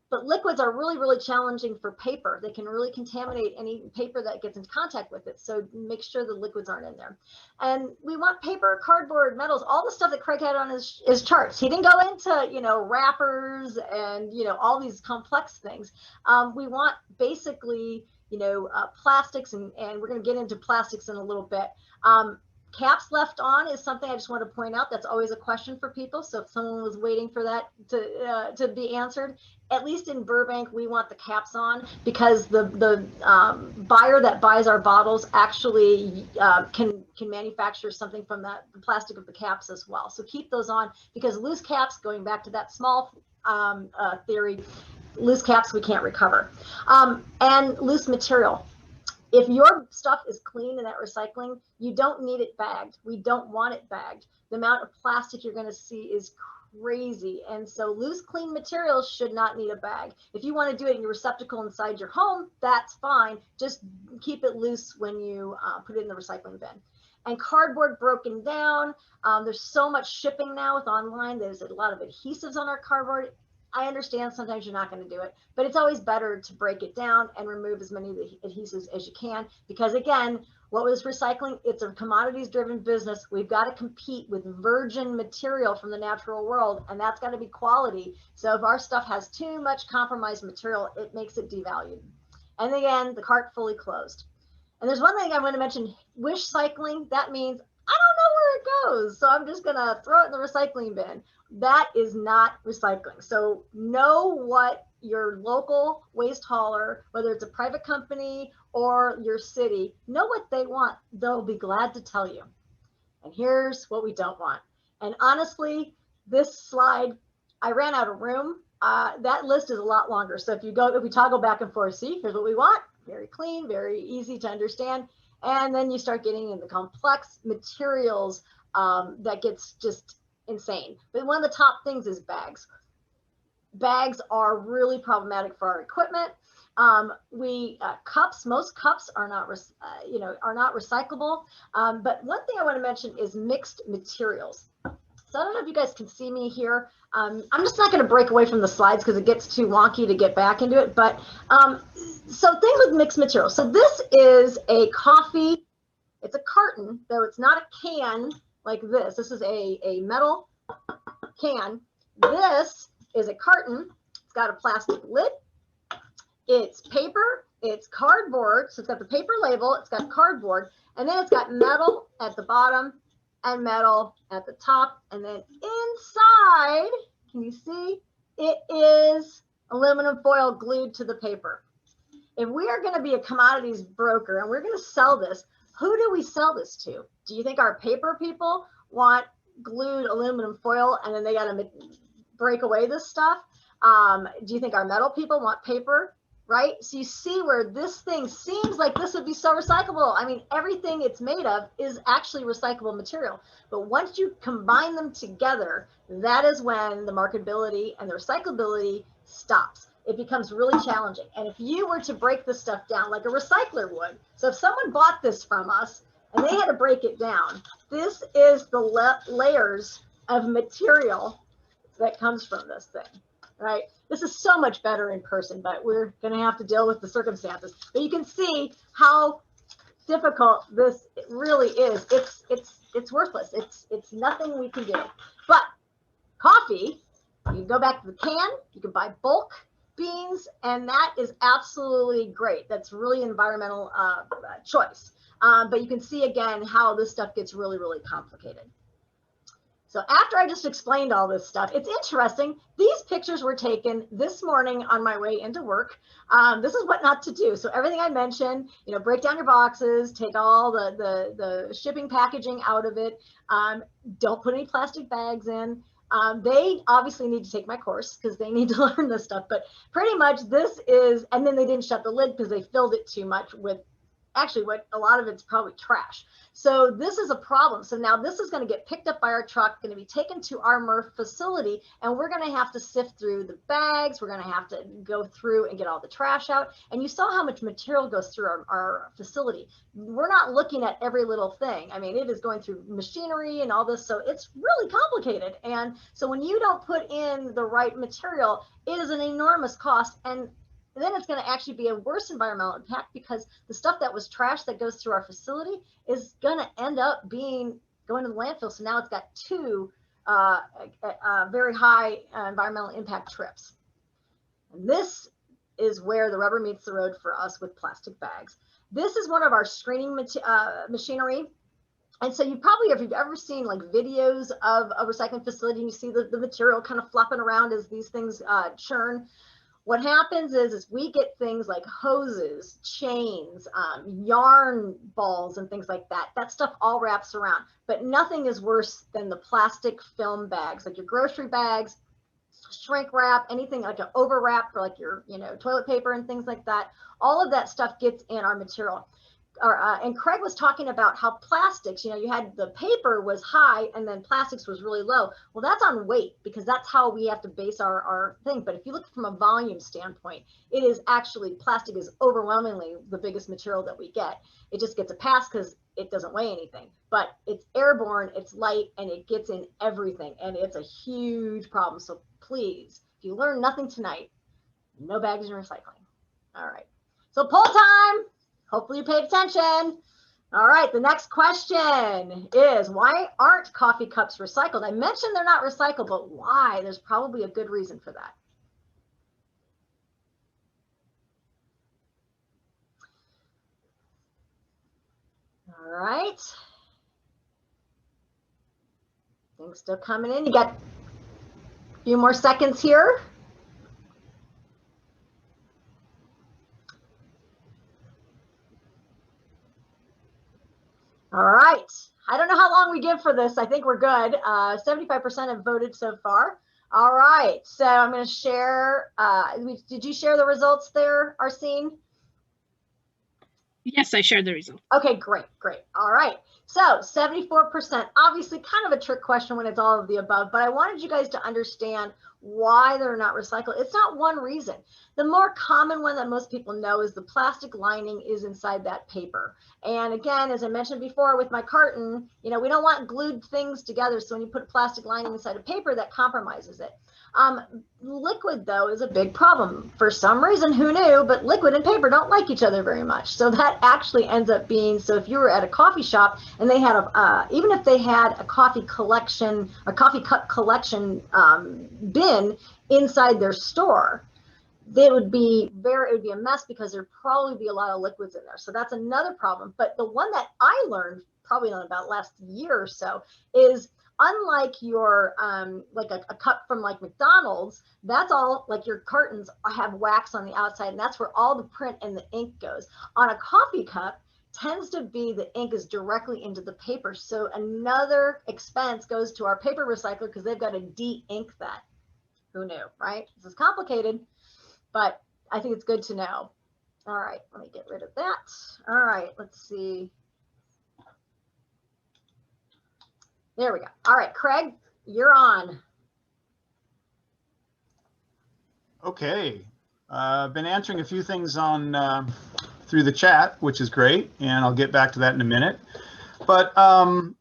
But liquids are really, really challenging for paper. They can really contaminate any paper that gets into contact with it. So make sure the liquids aren't in there. And we want paper, cardboard, metals, all the stuff that Craig had on his charts. He didn't go into, wrappers and, all these complex things. We want basically, plastics, and we're going to get into plastics in a little bit. Caps left on is something I just want to point out. That's always a question for people. So if someone was waiting for that to be answered, at least in Burbank, we want the caps on, because the buyer that buys our bottles actually can manufacture something from the plastic of the caps as well. So keep those on, because loose caps, going back to that small theory, loose caps we can't recover. And loose material. If your stuff is clean in that recycling, you don't need it bagged. We don't want it bagged. The amount of plastic you're going to see is crazy. And so loose, clean materials should not need a bag. If you want to do it in your receptacle inside your home, that's fine. Just keep it loose when you put it in the recycling bin. And cardboard broken down. There's so much shipping now with online. There's a lot of adhesives on our cardboard. I understand sometimes you're not going to do it, but it's always better to break it down and remove as many of the adhesives as you can, because again, what was recycling? It's a commodities driven business. We've got to compete with virgin material from the natural world, and that's got to be quality. So if our stuff has too much compromised material, it makes it devalued. And again, the cart fully closed. And there's one thing I want to mention, wish cycling. That means I don't know where it goes, so I'm just going to throw it in the recycling bin. That is not recycling. So know what your local waste hauler, whether it's a private company or your city, know what they want. They'll be glad to tell you. And here's what we don't want. And honestly, this slide, I ran out of room. That list is a lot longer. So if we toggle back and forth, see, here's what we want. Very clean, very easy to understand. And then you start getting into complex materials that gets just insane. But one of the top things is bags. Bags are really problematic for our equipment. Cups, most cups are not recyclable. But one thing I want to mention is mixed materials. So I don't know if you guys can see me here. I'm just not going to break away from the slides because it gets too wonky to get back into it. But so things with mixed materials. So this is a coffee. It's a carton, though it's not a can like this. This is a metal can. This is a carton. It's got a plastic lid. It's paper. it's cardboard. So it's got the paper label, it's got cardboard, and then it's got metal at the bottom and metal at the top. And then inside, can you see? It is aluminum foil glued to the paper. If we are going to be a commodities broker and we're going to sell this, who do we sell this to? Do you think our paper people want glued aluminum foil and then they got to break away this stuff? Do you think our metal people want paper? Right? So you see where this thing seems like this would be so recyclable. I mean, everything it's made of is actually recyclable material. But once you combine them together, that is when the marketability and the recyclability stops. It becomes really challenging. And if you were to break this stuff down like a recycler would, so if someone bought this from us and they had to break it down, this is the layers of material that comes from this thing, right? This is so much better in person, but we're going to have to deal with the circumstances. But you can see how difficult this really is. It's worthless. It's nothing we can do. But coffee, you can go back to the can. You can buy bulk beans, and that is absolutely great. That's really environmental choice. But you can see again how this stuff gets really, really complicated. So after I just explained all this stuff, it's interesting. These pictures were taken this morning on my way into work. This is what not to do. So everything I mentioned, you know, break down your boxes, take all the shipping packaging out of it. Don't put any plastic bags in. They obviously need to take my course because they need to learn this stuff. But pretty much this is, and then they didn't shut the lid because they filled it too much with actually what a lot of it's probably trash. So this is a problem. So now this is going to get picked up by our truck, going to be taken to our MRF facility, and we're going to have to sift through the bags. We're going to have to go through and get all the trash out. And you saw how much material goes through our facility. We're not looking at every little thing. I mean, it is going through machinery and all this. So it's really complicated. And so when you don't put in the right material, it is an enormous cost. And then it's going to actually be a worse environmental impact because the stuff that was trash that goes through our facility is going to end up going to the landfill. So now it's got two very high environmental impact trips. And this is where the rubber meets the road for us with plastic bags. This is one of our screening machinery. And so you probably, if you've ever seen like videos of a recycling facility, and you see the material kind of flopping around as these things churn. What happens is we get things like hoses, chains, yarn balls, and things like that. That stuff all wraps around, but nothing is worse than the plastic film bags, like your grocery bags, shrink wrap, anything like an over wrap for like your, toilet paper and things like that. All of that stuff gets in our material. And Craig was talking about how plastics, you had the paper was high and then plastics was really low. Well, that's on weight because that's how we have to base our thing. But if you look from a volume standpoint, it is actually plastic is overwhelmingly the biggest material that we get. It just gets a pass because it doesn't weigh anything, but it's airborne, it's light, and it gets in everything. And it's a huge problem. So please, if you learn nothing tonight, no bags in recycling. All right. So poll time. Hopefully you paid attention. All right, the next question is, why aren't coffee cups recycled? I mentioned they're not recycled, but why? There's probably a good reason for that. All right. Things still coming in. You got a few more seconds here. All right. I don't know how long we give for this. I think we're good. 75% have voted so far. All right. So I'm going to share. Did you share the results there, Arsene?
Yes, I shared the results.
Okay, great. All right. So 74%, obviously kind of a trick question when it's all of the above, but I wanted you guys to understand why they're not recycled. It's not one reason. The more common one that most people know is the plastic lining is inside that paper. And again, as I mentioned before with my carton, we don't want glued things together. So when you put a plastic lining inside a paper, that compromises it. Liquid, though, is a big problem. For some reason, who knew, but liquid and paper don't like each other very much. So that actually ends up being, so if you were at a coffee shop and they had even if they had a coffee cup collection bin inside their store, it would be a mess because there'd probably be a lot of liquids in there. So that's another problem. But the one that I learned probably in about last year or so is, unlike your like a cup from like McDonald's, that's all, like your cartons have wax on the outside, and that's where all the print and the ink goes. On a coffee cup, tends to be the ink is directly into the paper. So another expense goes to our paper recycler because they've got to de-ink that. Who knew, right? This is complicated, but I think it's good to know. All right, let me get rid of that. All right, let's see. There we go. All right, Craig, you're on.
Okay, I've been answering a few things on through the chat, which is great, and I'll get back to that in a minute. But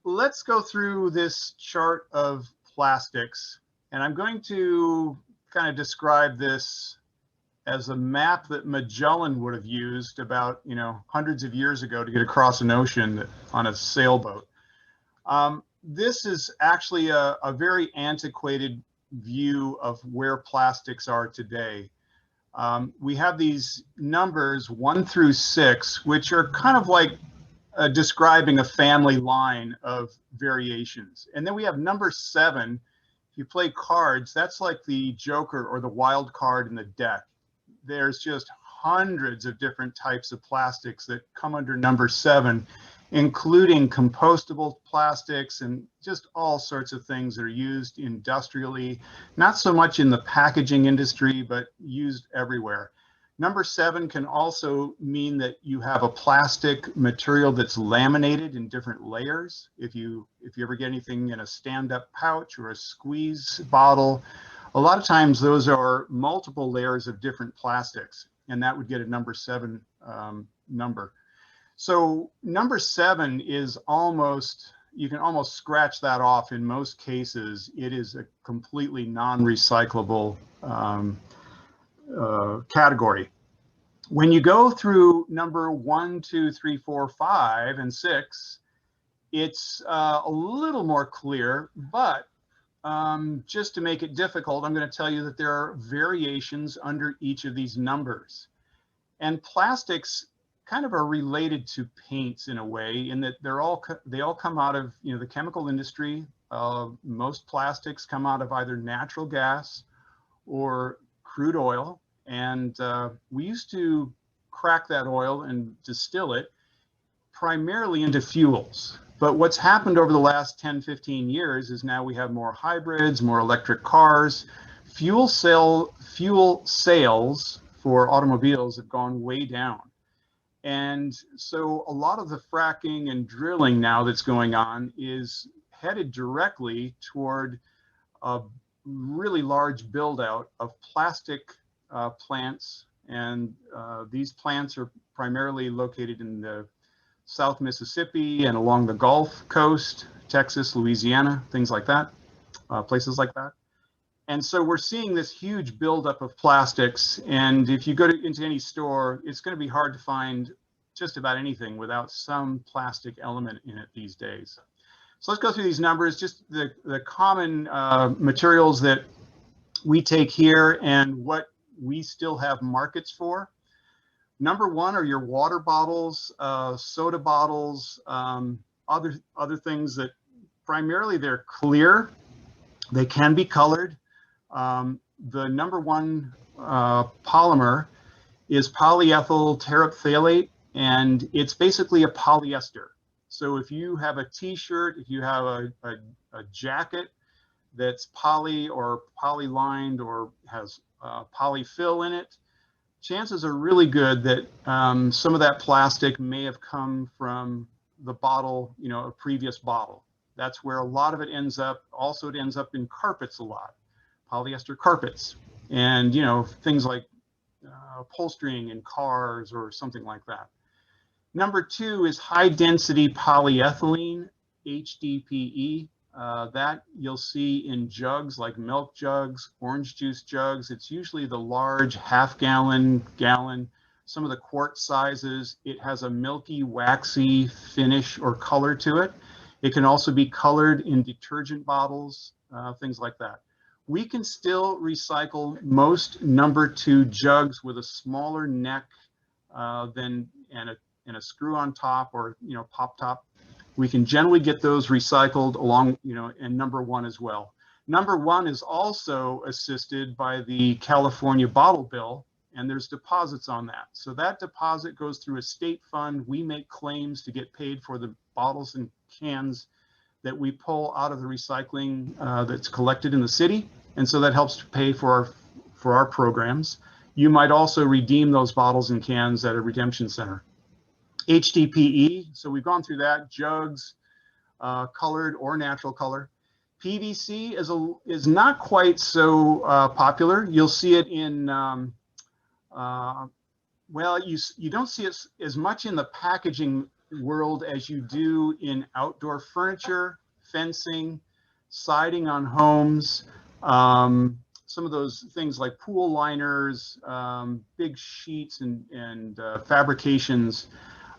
let's go through this chart of plastics, and I'm going to kind of describe this as a map that Magellan would have used about, hundreds of years ago to get across an ocean on a sailboat. This is actually a very antiquated view of where plastics are today. We have these numbers 1 through 6, which are kind of like describing a family line of variations. And then we have number 7. If you play cards, that's like the joker or the wild card in the deck. There's just hundreds of different types of plastics that come under number 7, including compostable plastics and just all sorts of things that are used industrially, not so much in the packaging industry, but used everywhere. Number 7 can also mean that you have a plastic material that's laminated in different layers. If you ever get anything in a stand-up pouch or a squeeze bottle, a lot of times those are multiple layers of different plastics, and that would get a number 7 number. So number 7 is almost, you can almost scratch that off in most cases. It is a completely non-recyclable category. When you go through number 1, 2, 3, 4, 5, and 6, it's a little more clear, but just to make it difficult, I'm going to tell you that there are variations under each of these numbers. And plastics kind of are related to paints in a way, in that they all come out of the chemical industry. Most plastics come out of either natural gas or crude oil, and we used to crack that oil and distill it primarily into fuels. But what's happened over the last 10-15 years is now we have more hybrids, more electric cars. Fuel sales for automobiles have gone way down. And so a lot of the fracking and drilling now that's going on is headed directly toward a really large build out of plastic plants. And these plants are primarily located in the South Mississippi and along the Gulf Coast, Texas, Louisiana, things like that, places like that. And so we're seeing this huge buildup of plastics. And if you go into any store, it's going to be hard to find just about anything without some plastic element in it these days. So let's go through these numbers, just the common materials that we take here and what we still have markets for. Number 1 are your water bottles, soda bottles, other things that primarily they're clear. They can be colored. The number 1 polymer is polyethyl terephthalate, and it's basically a polyester. So if you have a t-shirt, if you have a jacket that's poly or poly-lined or has polyfill in it, chances are really good that some of that plastic may have come from the bottle, a previous bottle. That's where a lot of it ends up. Also, it ends up in carpets a lot, polyester carpets, and things like polystyrene in cars or something like that. Number 2 is high density polyethylene, HDPE. That you'll see in jugs like milk jugs, orange juice jugs. It's usually the large half-gallon, gallon, some of the quart sizes. It has a milky, waxy finish or color to it. It can also be colored in detergent bottles, things like that. we can still recycle most number 2 jugs with a smaller neck and a screw on top, or pop top. We can generally get those recycled along, and number 1 as well. Number 1 is also assisted by the California bottle bill, and there's deposits on that. So that deposit goes through a state fund. We make claims to get paid for the bottles and cans that we pull out of the recycling that's collected in the city. And so that helps to pay for our programs. You might also redeem those bottles and cans at a redemption center. HDPE, so we've gone through that, jugs, colored or natural color. PVC is not quite so popular. You'll see it in, well, you don't see it as much in the packaging world as you do in outdoor furniture, fencing, siding on homes, some of those things like pool liners, big sheets and fabrications.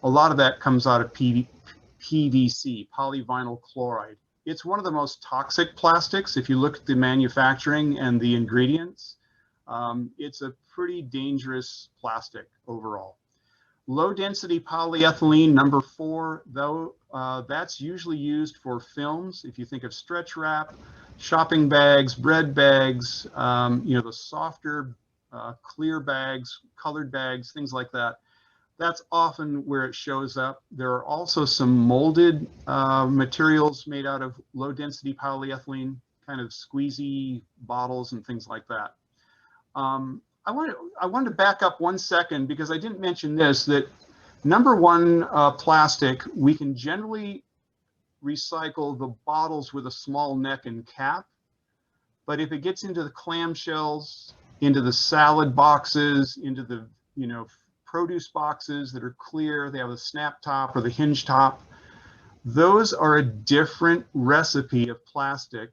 A lot of that comes out of PVC, polyvinyl chloride. It's one of the most toxic plastics. If you look at the manufacturing and the ingredients, it's a pretty dangerous plastic overall. Low density polyethylene, number 4, though, that's usually used for films. If you think of stretch wrap, shopping bags, bread bags, the softer, clear bags, colored bags, things like that. That's often where it shows up. There are also some molded materials made out of low density polyethylene, kind of squeezy bottles and things like that. I wanted to back up 1 second because I didn't mention this, that number 1 plastic, we can generally recycle the bottles with a small neck and cap. But if it gets into the clamshells, into the salad boxes, into the, produce boxes that are clear, they have a snap top or the hinge top, those are a different recipe of plastic,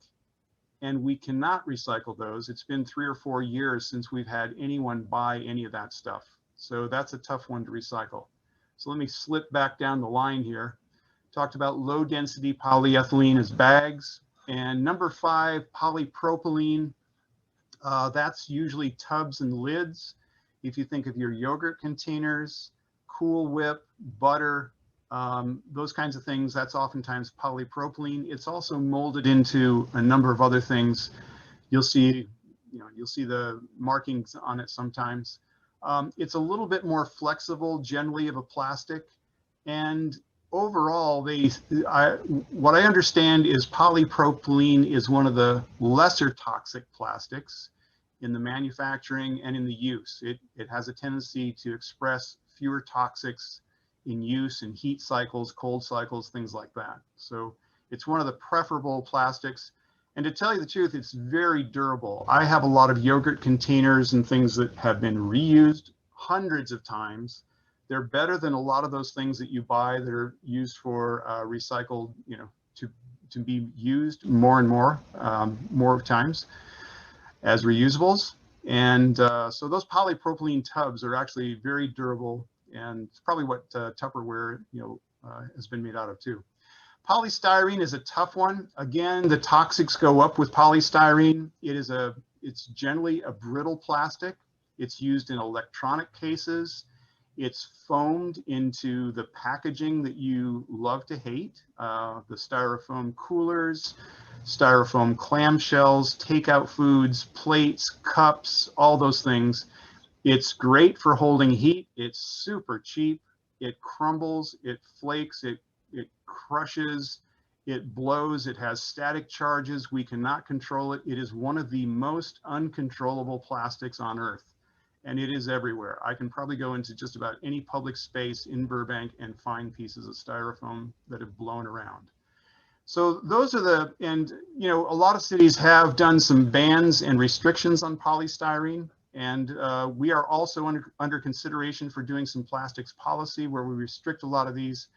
and we cannot recycle those. It's been 3 or 4 years since we've had anyone buy any of that stuff. So that's a tough one to recycle. So let me slip back down the line here. Talked about low density polyethylene as bags. And number 5, polypropylene. That's usually tubs and lids. If you think of your yogurt containers, Cool Whip, butter, those kinds of things, that's oftentimes polypropylene. It's also molded into a number of other things. You'll see the markings on it sometimes. It's a little bit more flexible generally of a plastic, and overall, what I understand is polypropylene is one of the lesser toxic plastics in the manufacturing and in the use. It has a tendency to express fewer toxics in use in heat cycles, cold cycles, things like that. So it's one of the preferable plastics. And to tell you the truth, it's very durable. I have a lot of yogurt containers and things that have been reused hundreds of times. They're better than a lot of those things that you buy that are used for recycled, to be used more and more times as reusables. And so those polypropylene tubs are actually very durable, and it's probably what Tupperware has been made out of too. Polystyrene is a tough one. Again, the toxics go up with polystyrene. It's generally a brittle plastic. It's used in electronic cases. It's foamed into the packaging that you love to hate, the styrofoam coolers, styrofoam clamshells, takeout foods, plates, cups, all those things. It's great for holding heat. It's super cheap. It crumbles, it flakes, it crushes, it blows, it has static charges. We cannot control it. It is one of the most uncontrollable plastics on Earth, and it is everywhere. I can probably go into just about any public space in Burbank and find pieces of styrofoam that have blown around. So those are a lot of cities have done some bans and restrictions on polystyrene. And we are also under consideration for doing some plastics policy where we restrict a lot of these.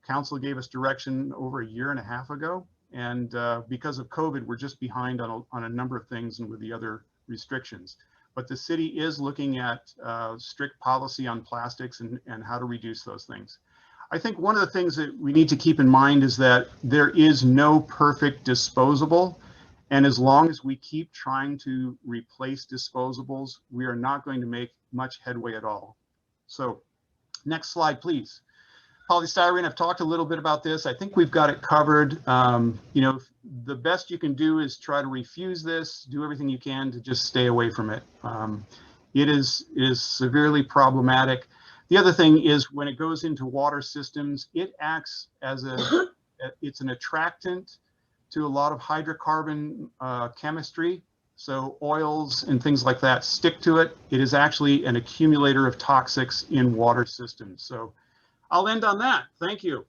Council gave us direction over 1.5 years ago. And because of COVID, we're just behind on a number of things and with the other restrictions. But the city is looking at strict policy on plastics and how to reduce those things. I think one of the things that we need to keep in mind is that there is no perfect disposable. And as long as we keep trying to replace disposables, we are not going to make much headway at all. So next slide, please. Polystyrene, I've talked a little bit about this. I think we've got it covered. You know, the best you can do is try to refuse this, do everything you can to just stay away from it. It is severely problematic. The other thing is when it goes into water systems, it acts as it's an attractant to a lot of hydrocarbon chemistry. So oils and things like that stick to it. It is actually an accumulator of toxics in water systems. So I'll end on that. Thank you.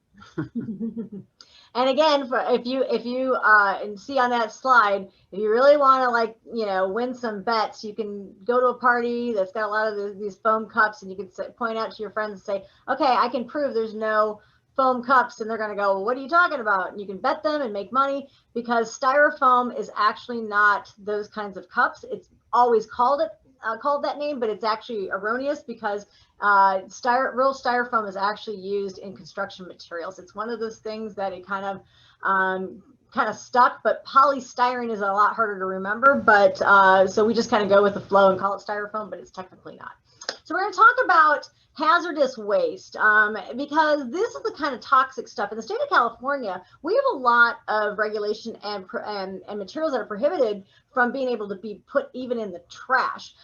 And again, if you and see on that slide, if you really want to, like, you know, win some bets, you can go to a party that's got a lot of these foam cups, and you can point out to your friends and say, okay, I can prove there's no foam cups, and they're going to go, well, what are you talking about? And you can bet them and make money, because styrofoam is actually not those kinds of cups. It's always called that name, but it's actually erroneous, because real styrofoam is actually used in construction materials. It's one of those things that it kind of stuck, but polystyrene is a lot harder to remember. But so we just kind of go with the flow and call it styrofoam, but it's technically not. So we're going to talk about hazardous waste, because this is the kind of toxic stuff. In the state of California, we have a lot of regulation and materials that are prohibited from being able to be put even in the trash.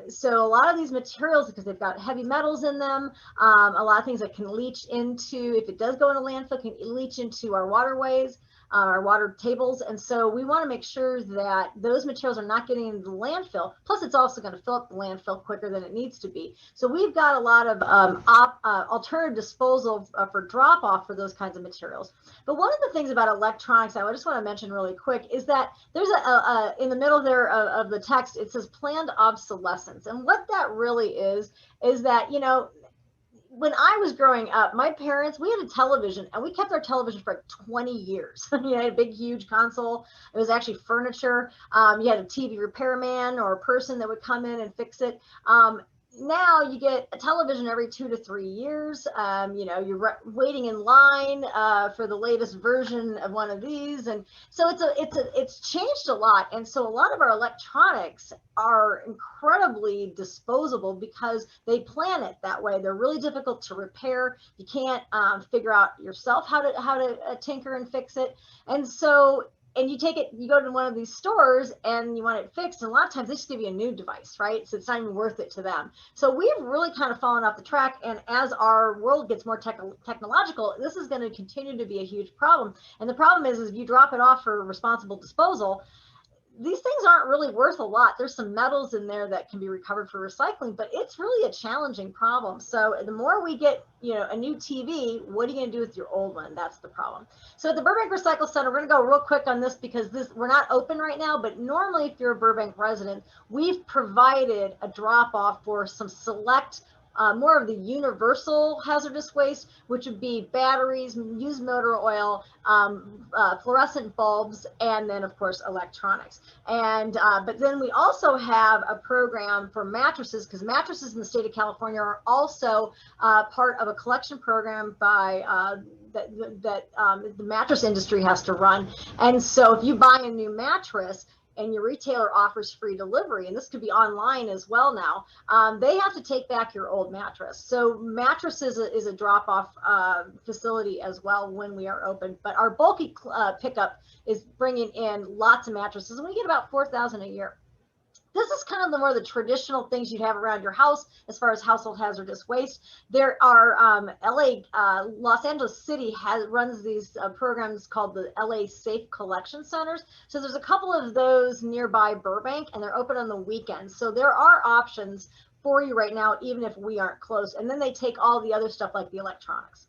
So a lot of these materials, because they've got heavy metals in them, a lot of things that can leach into, if it does go in a landfill, can leach into our waterways, our water tables. And so we want to make sure that those materials are not getting into the landfill. Plus, it's also going to fill up the landfill quicker than it needs to be. So we've got a lot of alternative disposal for drop off for those kinds of materials. But one of the things about electronics I just want to mention really quick is that there's in the middle there of the text, it says planned obsolescence. And what that really is that, you know, when I was growing up, my parents, we had a television, and we kept our television for like 20 years. You had a big, huge console. It was actually furniture. You had a TV repairman or a person that would come in and fix it. Now you get a television every 2 to 3 years. You know, you're waiting in line for the latest version of one of these, and so it's changed a lot. And so a lot of our electronics are incredibly disposable because they plan it that way. They're really difficult to repair. You can't figure out yourself how to tinker and fix it, and so. And you go to one of these stores and you want it fixed, and a lot of times they just give you a new device, right? So it's not even worth it to them. So we've really kind of fallen off the track, and as our world gets more technological, this is going to continue to be a huge problem. And the problem is if you drop it off for responsible disposal, these things aren't really worth a lot. There's some metals in there that can be recovered for recycling, but it's really a challenging problem. So the more we get, you know, a new TV, what are you going to do with your old one? That's the problem. So at the Burbank Recycle Center, we're going to go real quick on this because we're not open right now, but normally if you're a Burbank resident, we've provided a drop off for some select more of the universal hazardous waste, which would be batteries, used motor oil, fluorescent bulbs, and then of course electronics. And but then we also have a program for mattresses, because mattresses in the state of California are also part of a collection program by the mattress industry has to run. And so if you buy a new mattress and your retailer offers free delivery, and this could be online as well now, they have to take back your old mattress. So mattresses is a drop-off facility as well when we are open. But our bulky pickup is bringing in lots of mattresses, and we get about 4,000 a year. This is kind of the more the traditional things you'd have around your house as far as household hazardous waste. There are Los Angeles City runs these programs called the LA Safe Collection Centers. So there's a couple of those nearby Burbank, and they're open on the weekends. So there are options for you right now, even if we aren't close. And then they take all the other stuff like the electronics.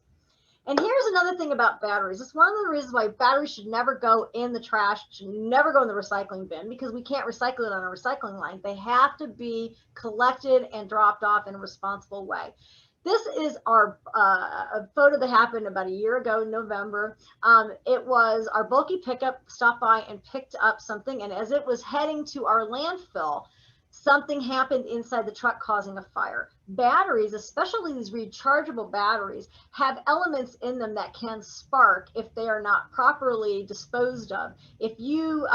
And here's another thing about batteries. It's one of the reasons why batteries should never go in the trash, should never go in the recycling bin, because we can't recycle it on a recycling line. They have to be collected and dropped off in a responsible way. This is our a photo that happened about a year ago, November. It was our bulky pickup stopped by and picked up something, and as it was heading to our landfill, something happened inside the truck causing a fire. Batteries, especially these rechargeable batteries, have elements in them that can spark if they are not properly disposed of. If you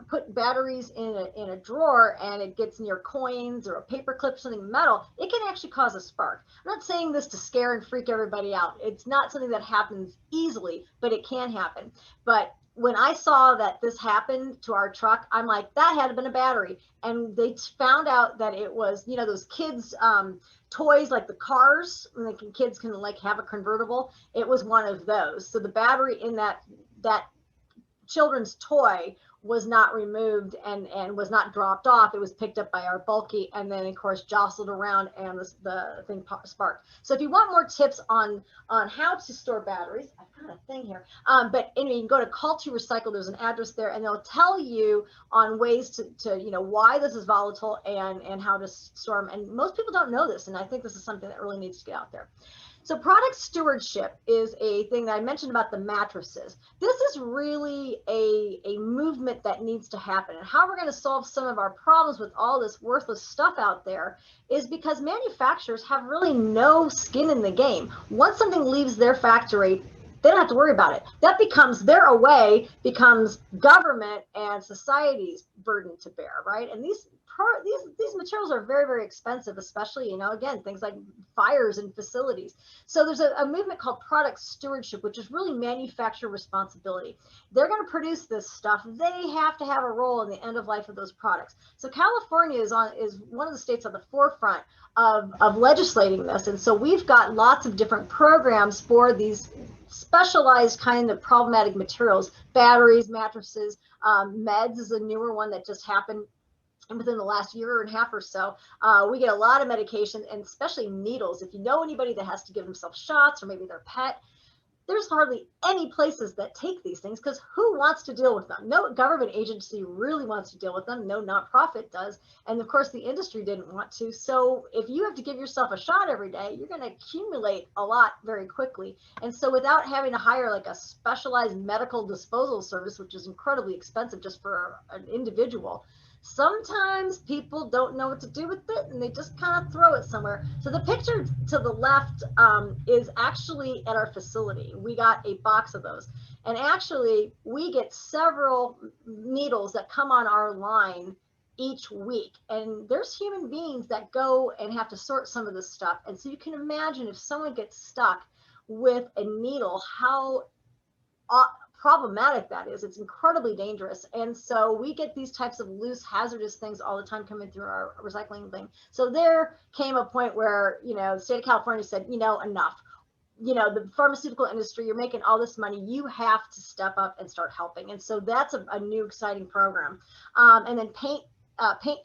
put batteries in a drawer and it gets near coins or a paper clip, something metal, it can actually cause a spark. I'm not saying this to scare and freak everybody out. It's not something that happens easily, but it can happen. But when I saw that this happened to our truck, I'm like, that had been a battery. And they found out that it was, you know, those kids' toys, like the cars, when kids can like have a convertible. It was one of those. So the battery in that children's toy was not removed and was not dropped off. It was picked up by our bulky and then of course jostled around and the thing sparked. So if you want more tips on how to store batteries, I've got a thing here. But anyway, you can go to Call to Recycle. There's an address there and they'll tell you on ways to you know, why this is volatile and how to store them. And most people don't know this. And I think this is something that really needs to get out there. So product stewardship is a thing that I mentioned about the mattresses. This is really a movement that needs to happen. And how we're going to solve some of our problems with all this worthless stuff out there is because manufacturers have really no skin in the game. Once something leaves their factory, they don't have to worry about it. That becomes their away, becomes government and society's burden to bear, right? And these materials are very, very expensive, especially, you know, again, things like fires in facilities. So there's a movement called product stewardship, which is really manufacturer responsibility. They're going to produce this stuff. They have to have a role in the end of life of those products. So California is one of the states on the forefront of legislating this. And so we've got lots of different programs for these specialized kind of problematic materials, batteries, mattresses, meds is a newer one that just happened within the last year and a half or so. We get a lot of medication and especially needles. If you know anybody that has to give themselves shots or maybe their pet, there's hardly any places that take these things because who wants to deal with them? No government agency really wants to deal with them. No nonprofit does. And of course the industry didn't want to. So if you have to give yourself a shot every day, you're going to accumulate a lot very quickly. And so without having to hire like a specialized medical disposal service, which is incredibly expensive just for an individual, sometimes people don't know what to do with it and they just kind of throw it somewhere. So the picture to the left is actually at our facility. We got a box of those. And actually we get several needles that come on our line each week. And there's human beings that go and have to sort some of this stuff. And so you can imagine if someone gets stuck with a needle, how problematic that is. It's incredibly dangerous. And so we get these types of loose hazardous things all the time coming through our recycling thing. So there came a point where, you know, the state of California said, you know, enough. You know, the pharmaceutical industry, you're making all this money, you have to step up and start helping. And so that's a new exciting program. And then paint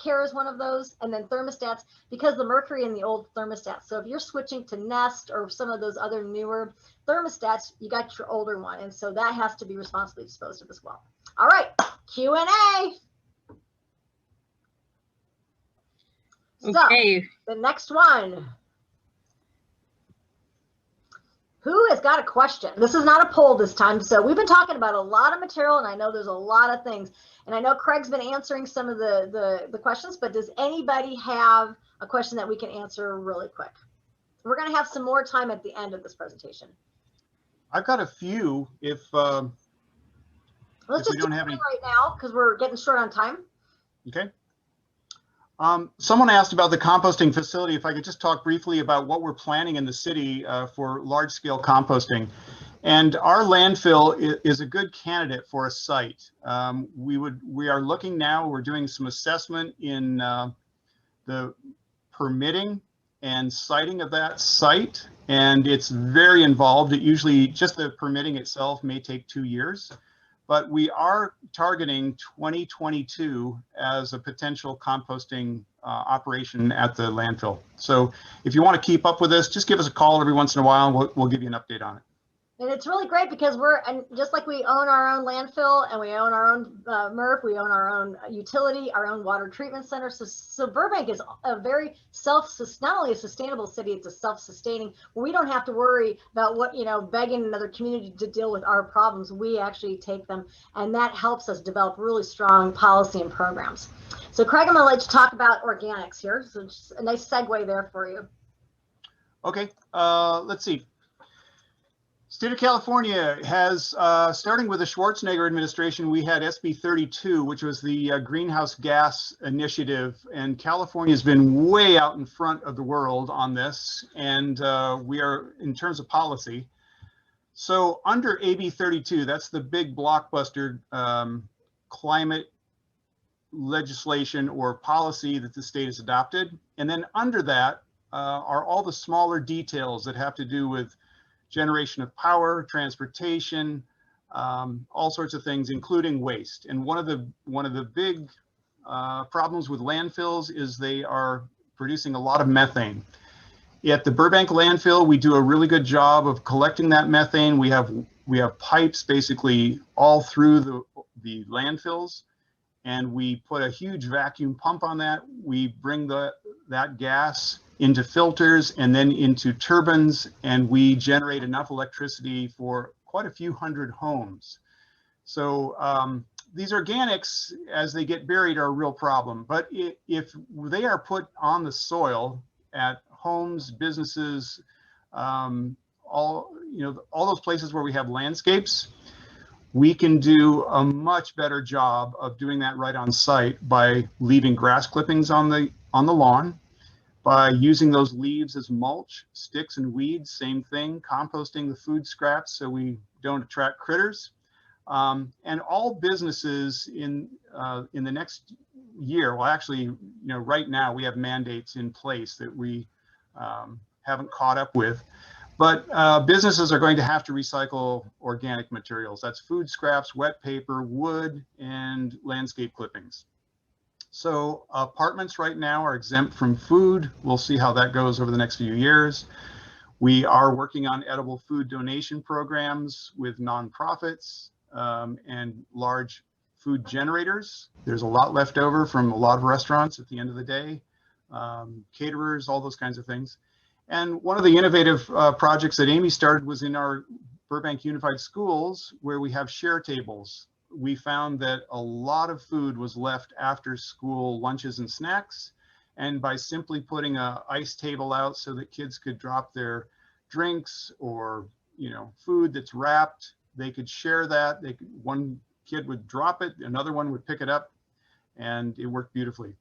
care is one of those, and then thermostats, because the mercury in the old thermostats. So if you're switching to Nest or some of those other newer thermostats, you got your older one, and so that has to be responsibly disposed of as well. All right, Q&A.
Okay.
So the next one. Who has got a question? This is not a poll this time. So we've been talking about a lot of material, and I know there's a lot of things. And I know Craig's been answering some of the questions, but does anybody have a question that we can answer really quick? We're going to have some more time at the end of this presentation.
I've got a few if
Let's just
we don't
do
have any
right now because we're getting short on time.
Okay. Someone asked about the composting facility. If I could just talk briefly about what we're planning in the city for large-scale composting. And our landfill is a good candidate for a site. We are looking now, we're doing some assessment in the permitting and siting of that site. And it's very involved. It usually, just the permitting itself may take 2 years. But we are targeting 2022 as a potential composting operation at the landfill. So if you want to keep up with this, just give us a call every once in a while and we'll give you an update on it.
And it's really great because and just like we own our own landfill and we own our own MRF, we own our own utility, our own water treatment center. So Burbank is a very not only a sustainable city, it's a self-sustaining. We don't have to worry about begging another community to deal with our problems. We actually take them, and that helps us develop really strong policy and programs. So Craig, I'm going to let you talk about organics here. So just a nice segue there for you.
Okay, let's see. State of California has, starting with the Schwarzenegger administration, we had SB 32, which was the greenhouse gas initiative, and California has been way out in front of the world on this, and we are, in terms of policy. So under AB 32, that's the big blockbuster climate legislation or policy that the state has adopted. And then under that are all the smaller details that have to do with generation of power, transportation, all sorts of things, including waste. And one of the big problems with landfills is they are producing a lot of methane. At the Burbank landfill, we do a really good job of collecting that methane. We have pipes basically all through the landfills, and we put a huge vacuum pump on that. We bring that gas into filters and then into turbines, and we generate enough electricity for quite a few hundred homes. So these organics, as they get buried, are a real problem. But if they are put on the soil at homes, businesses, all those places where we have landscapes, we can do a much better job of doing that right on site by leaving grass clippings on the lawn, by using those leaves as mulch, sticks and weeds, same thing, composting the food scraps so we don't attract critters. And all businesses in the next year, well, actually, right now we have mandates in place that we haven't caught up with, but businesses are going to have to recycle organic materials. That's food scraps, wet paper, wood, and landscape clippings. So apartments right now are exempt from food. We'll see how that goes over the next few years. We are working on edible food donation programs with nonprofits and large food generators. There's a lot left over from a lot of restaurants at the end of the day, caterers, all those kinds of things. And one of the innovative projects that Amy started was in our Burbank Unified Schools, where we have share tables. We found that a lot of food was left after school lunches and snacks. And by simply putting an ice table out so that kids could drop their drinks or, food that's wrapped, they could share that. One kid would drop it, another one would pick it up, and it worked beautifully.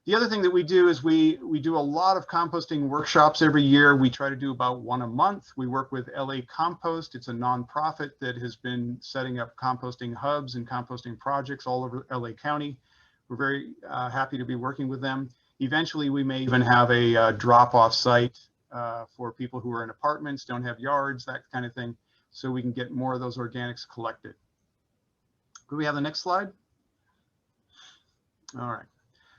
The other thing that we do is we do a lot of composting workshops every year. We try to do about one a month. We work with LA Compost. It's a nonprofit that has been setting up composting hubs and composting projects all over LA County. We're very happy to be working with them. Eventually, we may even have a drop-off site for people who are in apartments, don't have yards, that kind of thing, so we can get more of those organics collected. Could we have the next slide? All right.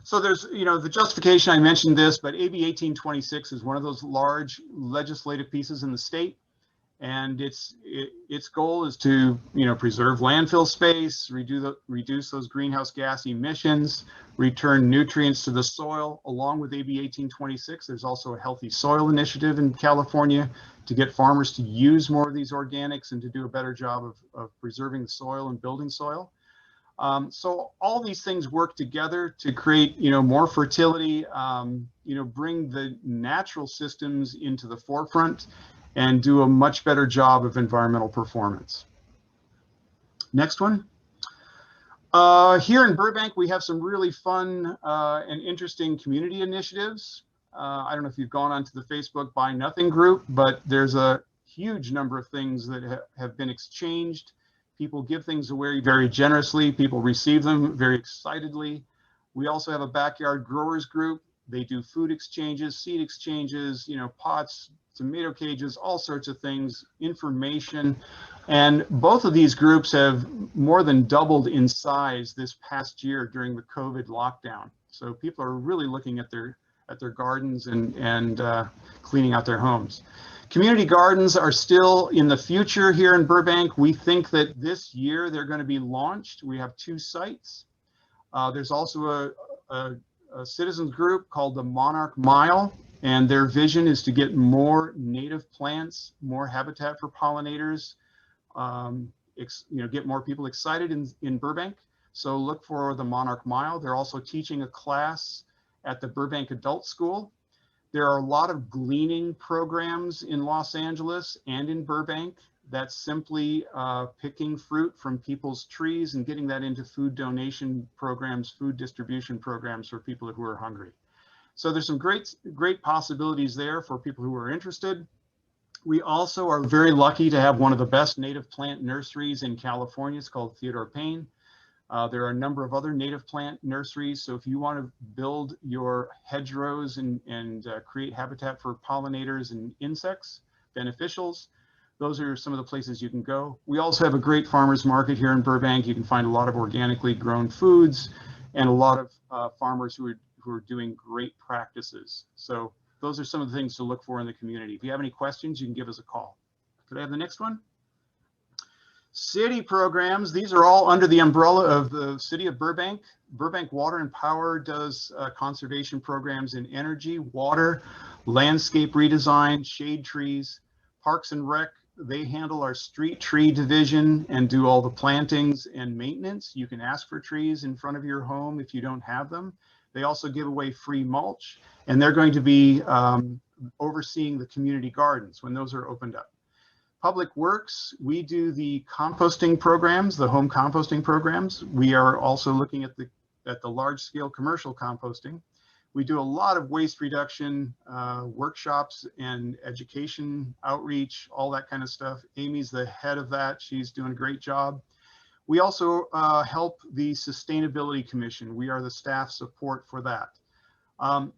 So there's, the justification, I mentioned this, but AB 1826 is one of those large legislative pieces in the state. And its goal is to, preserve landfill space, reduce those greenhouse gas emissions, return nutrients to the soil. Along with AB 1826, there's also a healthy soil initiative in California to get farmers to use more of these organics and to do a better job of preserving the soil and building soil. So all these things work together to create, more fertility, bring the natural systems into the forefront and do a much better job of environmental performance. Next one. Here in Burbank, we have some really fun and interesting community initiatives. I don't know if you've gone onto the Facebook Buy Nothing group, but there's a huge number of things that have been exchanged. People give things away very generously. People receive them very excitedly. We also have a backyard growers group. They do food exchanges, seed exchanges, pots, tomato cages, all sorts of things, information. And both of these groups have more than doubled in size this past year during the COVID lockdown. So people are really looking at their gardens and cleaning out their homes. Community gardens are still in the future here in Burbank. We think that this year they're going to be launched. We have 2 sites. There's also a citizens group called the Monarch Mile, and their vision is to get more native plants, more habitat for pollinators, get more people excited in Burbank. So look for the Monarch Mile. They're also teaching a class at the Burbank Adult School. There are a lot of gleaning programs in Los Angeles and in Burbank. That's simply picking fruit from people's trees and getting that into food donation programs, food distribution programs for people who are hungry. So there's some great possibilities there for people who are interested. We also are very lucky to have one of the best native plant nurseries in California. It's called Theodore Payne. There are a number of other native plant nurseries. So if you want to build your hedgerows and create habitat for pollinators and insects, beneficials, those are some of the places you can go. We also have a great farmers market here in Burbank. You can find a lot of organically grown foods and a lot of farmers who are doing great practices. So those are some of the things to look for in the community. If you have any questions, you can give us a call. Could I have the next one? City programs. These are all under the umbrella of the city of Burbank. Burbank Water and Power does conservation programs in energy, water, landscape redesign, shade trees. Parks and Rec, they handle our street tree division and do all the plantings and maintenance. You can ask for trees in front of your home if you don't have them. They also give away free mulch, and they're going to be overseeing the community gardens when those are opened up. Public Works, we do the composting programs, the home composting programs. We are also looking at the large-scale commercial composting. We do a lot of waste reduction workshops and education outreach, all that kind of stuff. Amy's the head of that. She's doing a great job. We also help the Sustainability Commission. We are the staff support for that.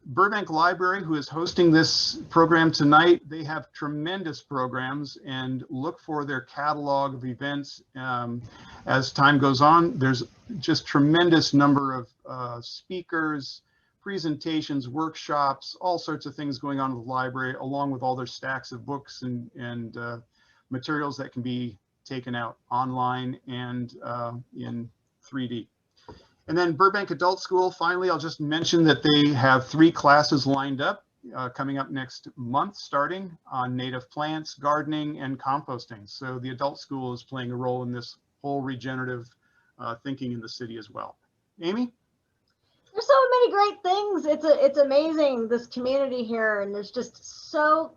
Burbank Library, who is hosting this program tonight, they have tremendous programs, and look for their catalog of events as time goes on. There's just tremendous number of speakers, presentations, workshops, all sorts of things going on in the library, along with all their stacks of books and materials that can be taken out online and in 3D. And then Burbank Adult School, finally, I'll just mention that they have 3 classes lined up coming up next month, starting on native plants, gardening, and composting. So the adult school is playing a role in this whole regenerative thinking in the city as well. Amy?
There's so many great things. It's amazing, this community here, and there's just so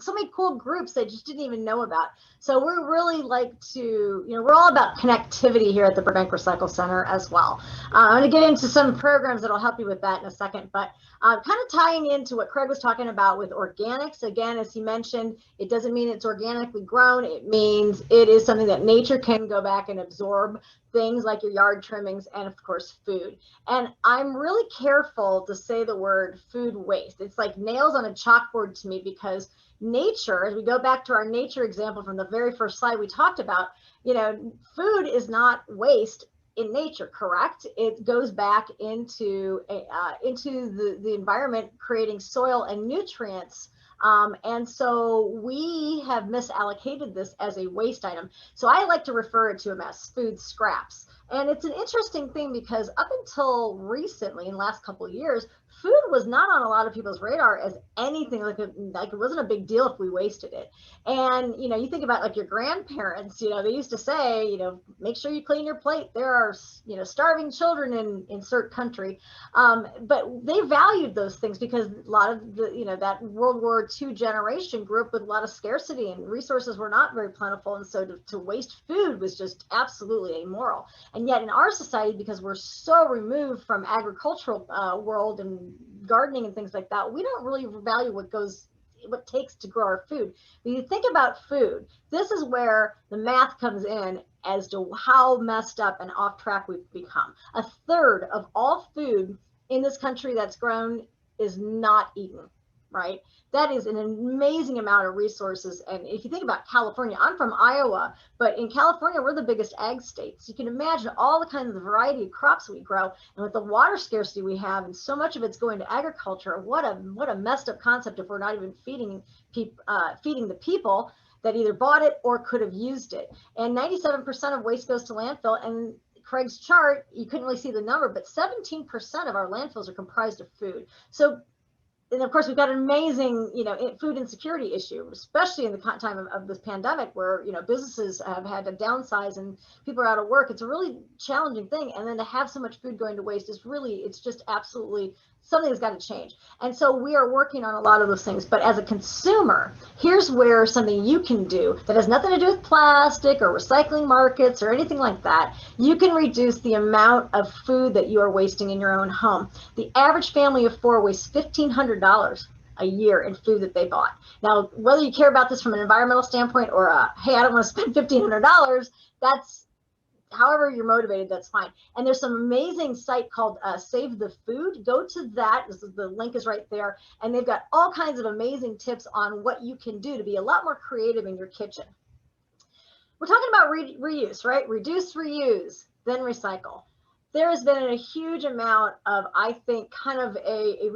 many cool groups I just didn't even know about. So we're really like to, we're all about connectivity here at the Burbank Recycle Center as well. I'm going to get into some programs that'll help you with that in a second, but kind of tying into what Craig was talking about with organics. Again, as he mentioned, it doesn't mean it's organically grown. It means it is something that nature can go back and absorb, things like your yard trimmings and of course food. And I'm really careful to say the word food waste. It's like nails on a chalkboard to me, because nature, as we go back to our nature example from the very first slide we talked about, food is not waste in nature, correct? It goes back into the environment, creating soil and nutrients. And so we have misallocated this as a waste item. So I like to refer to them as food scraps. And it's an interesting thing, because up until recently, in the last couple of years, food was not on a lot of people's radar as anything like it wasn't a big deal if we wasted it. And you think about like your grandparents, they used to say, make sure you clean your plate. There are starving children in insert country, but they valued those things, because a lot of the that World War II generation grew up with a lot of scarcity and resources were not very plentiful, and so to waste food was just absolutely immoral. And yet in our society, because we're so removed from agricultural world and gardening and things like that, we don't really value what it takes to grow our food. When you think about food, this is where the math comes in as to how messed up and off track we've become. 1/3 of all food in this country that's grown is not eaten. right? That is an amazing amount of resources. And if you think about California, I'm from Iowa, but in California, we're the biggest ag state. So you can imagine all the kinds of variety of crops we grow. And with the water scarcity we have, and so much of it's going to agriculture, what a messed up concept if we're not even feeding the people that either bought it or could have used it. And 97% of waste goes to landfill. And Craig's chart, you couldn't really see the number, but 17% of our landfills are comprised of food. So, and of course, we've got an amazing, food insecurity issue, especially in the time of this pandemic, where businesses have had to downsize and people are out of work. It's a really challenging thing, and then to have so much food going to waste is really, it's just absolutely something that's got to change. And so we are working on a lot of those things. But as a consumer, here's where something you can do that has nothing to do with plastic or recycling markets or anything like that. You can reduce the amount of food that you are wasting in your own home. The average family of 4 wastes $1,500 a year in food that they bought. Now, whether you care about this from an environmental standpoint or hey, I don't want to spend $1,500, that's however you're motivated, that's fine. And there's some amazing site called Save the Food. Go to that. The link is right there. And they've got all kinds of amazing tips on what you can do to be a lot more creative in your kitchen. We're talking about reuse, right? Reduce, reuse, then recycle. There has been a huge amount of, I think, kind of a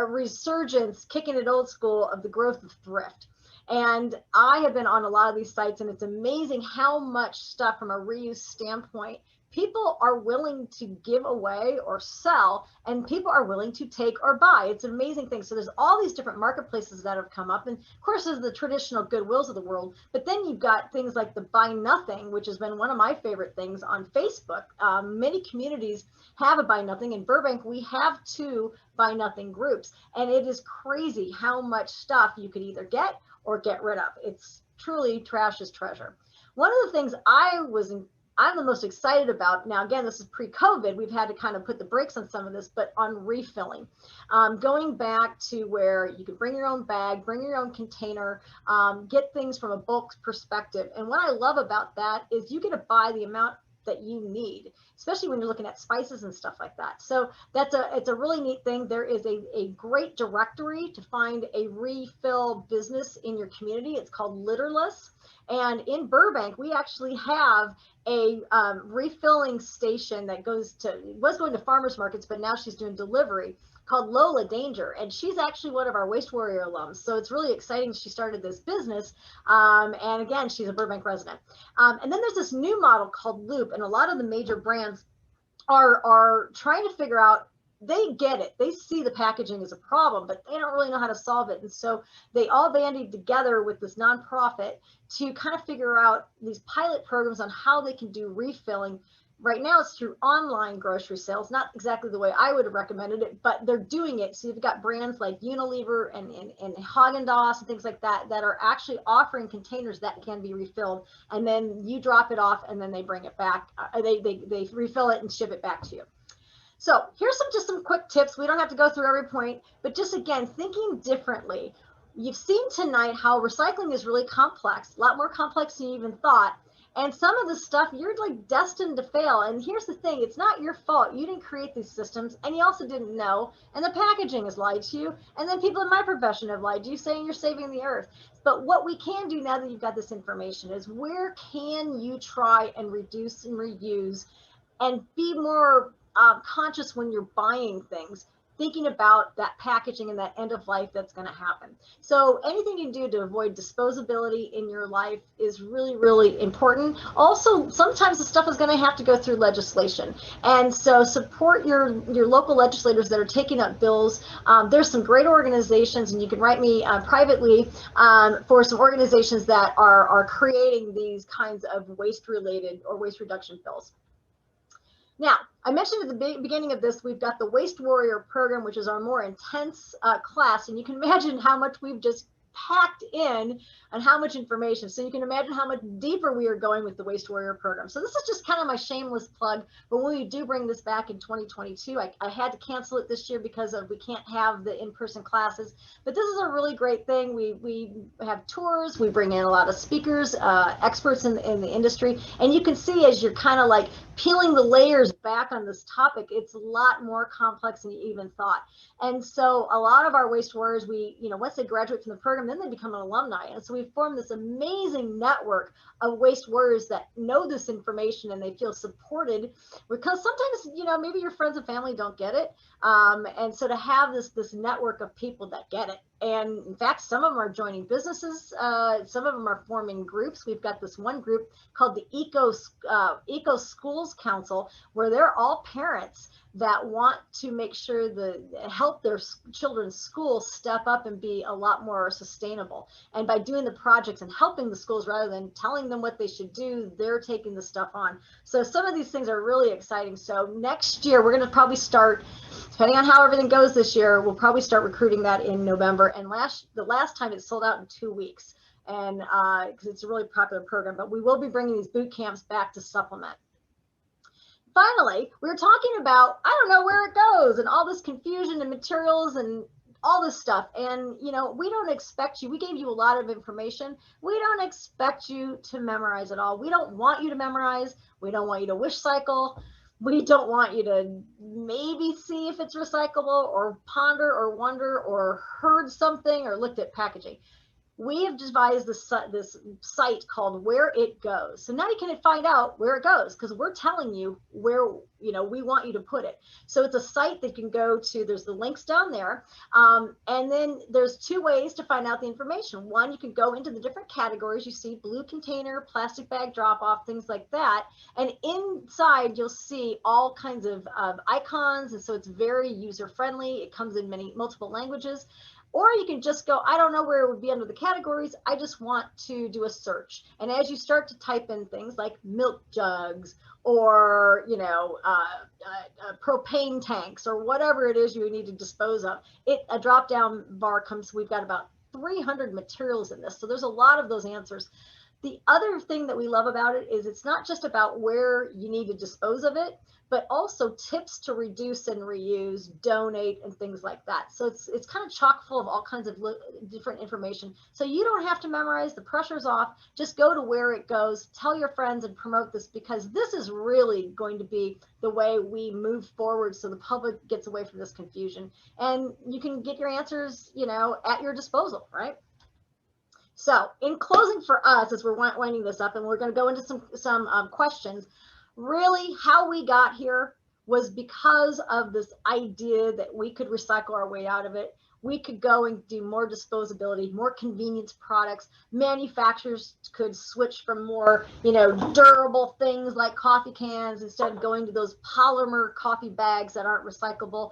resurgence, kicking it old school, of the growth of thrift. And I have been on a lot of these sites, and it's amazing how much stuff from a reuse standpoint people are willing to give away or sell, and people are willing to take or buy. It's an amazing thing. So there's all these different marketplaces that have come up, and of course there's the traditional Goodwills of the world, but then you've got things like the Buy Nothing, which has been one of my favorite things on Facebook. Many communities have a Buy Nothing. In Burbank, we have 2 Buy Nothing groups, and it is crazy how much stuff you could either get or get rid of. It's truly trash is treasure. One of the things I'm the most excited about, now again, this is pre-COVID, we've had to kind of put the brakes on some of this, but on refilling. Going back to where you can bring your own bag, bring your own container, get things from a bulk perspective. And what I love about that is you get to buy the amount that you need, especially when you're looking at spices and stuff like that. So it's a really neat thing. There is a great directory to find a refill business in your community. It's called Litterless. And in Burbank, we actually have a refilling station that was going to farmers markets, but now she's doing delivery, called Lola Danger. And she's actually one of our Waste Warrior alums. So it's really exciting. She started this business. And again, she's a Burbank resident. And then there's this new model called Loop. And a lot of the major brands are trying to figure out, they get it. They see the packaging as a problem, but they don't really know how to solve it. And so they all bandied together with this nonprofit to kind of figure out these pilot programs on how they can do refilling. Right now it's through online grocery sales, not exactly the way I would have recommended it, but they're doing it. So you've got brands like Unilever and Haagen-Dazs and things like that that are actually offering containers that can be refilled, and then you drop it off and then they bring it back. They refill it and ship it back to you. So here's just some quick tips. We don't have to go through every point, but just again, thinking differently. You've seen tonight how recycling is really complex, a lot more complex than you even thought. And some of the stuff, you're like destined to fail. And here's the thing, it's not your fault. You didn't create these systems, and you also didn't know. And the packaging has lied to you. And then people in my profession have lied to you, saying you're saving the earth. But what we can do now that you've got this information is, where can you try and reduce and reuse and be more conscious when you're buying things, thinking about that packaging and that end of life that's going to happen. So anything you do to avoid disposability in your life is really, really important. Also, sometimes the stuff is going to have to go through legislation. And so support your local legislators that are taking up bills. There's some great organizations, and you can write me privately for some organizations that are creating these kinds of waste-related or waste reduction bills. Now, I mentioned at the beginning of this, we've got the Waste Warrior program, which is our more intense class, and you can imagine how much we've just packed in on how much information. So you can imagine how much deeper we are going with the Waste Warrior program. So this is just kind of my shameless plug. But when we do bring this back in 2022, I had to cancel it this year because we can't have the in-person classes. But this is a really great thing. We have tours. We bring in a lot of speakers, experts in the industry. And you can see as you're kind of like peeling the layers back on this topic, it's a lot more complex than you even thought. And so a lot of our waste warriors, once they graduate from the program, then they become an alumni. And so we've formed this amazing network of waste warriors that know this information and they feel supported, because sometimes, maybe your friends and family don't get it. And so to have this network of people that get it. And in fact, some of them are joining businesses. Some of them are forming groups. We've got this one group called the Eco Schools Council, where they're all parents that want to make sure help their children's schools step up and be a lot more sustainable. And by doing the projects and helping the schools rather than telling them what they should do, they're taking the stuff on. So some of these things are really exciting. So next year, we're going to probably start, depending on how everything goes this year, we'll probably start recruiting that in November. And the last time it sold out in 2 weeks, and because it's a really popular program. But we will be bringing these boot camps back to supplement. Finally, we were talking about, I don't know where it goes, and all this confusion and materials and all this stuff. And, we don't expect you, we gave you a lot of information. We don't expect you to memorize it all. We don't want you to memorize. We don't want you to wish cycle. We don't want you to maybe see if it's recyclable or ponder or wonder or heard something or looked at packaging. We have devised this site called Where It Goes. So now you can find out where it goes, because we're telling you where we want you to put it. So it's a site that you can go to. There's the links down there. And then there's 2 ways to find out the information. One, you can go into the different categories. You see blue container, plastic bag drop off, things like that. And inside you'll see all kinds of icons. And so it's very user friendly. It comes in multiple languages. Or you can just go, I don't know where it would be under the categories. I just want to do a search. And as you start to type in things like milk jugs or, propane tanks or whatever it is you need to dispose of, a drop down bar comes. We've got about 300 materials in this. So there's a lot of those answers. The other thing that we love about it is it's not just about where you need to dispose of it, but also tips to reduce and reuse, donate, and things like that. So it's kind of chock full of all kinds of different information. So you don't have to memorize, the pressure's off. Just go to Where It Goes, tell your friends and promote this, because this is really going to be the way we move forward so the public gets away from this confusion. And you can get your answers, at your disposal, right? So in closing for us, as we're winding this up, and we're going to go into some questions, really how we got here was because of this idea that we could recycle our way out of it. We could go and do more disposability, more convenience products. Manufacturers could switch from more, durable things like coffee cans instead of going to those polymer coffee bags that aren't recyclable.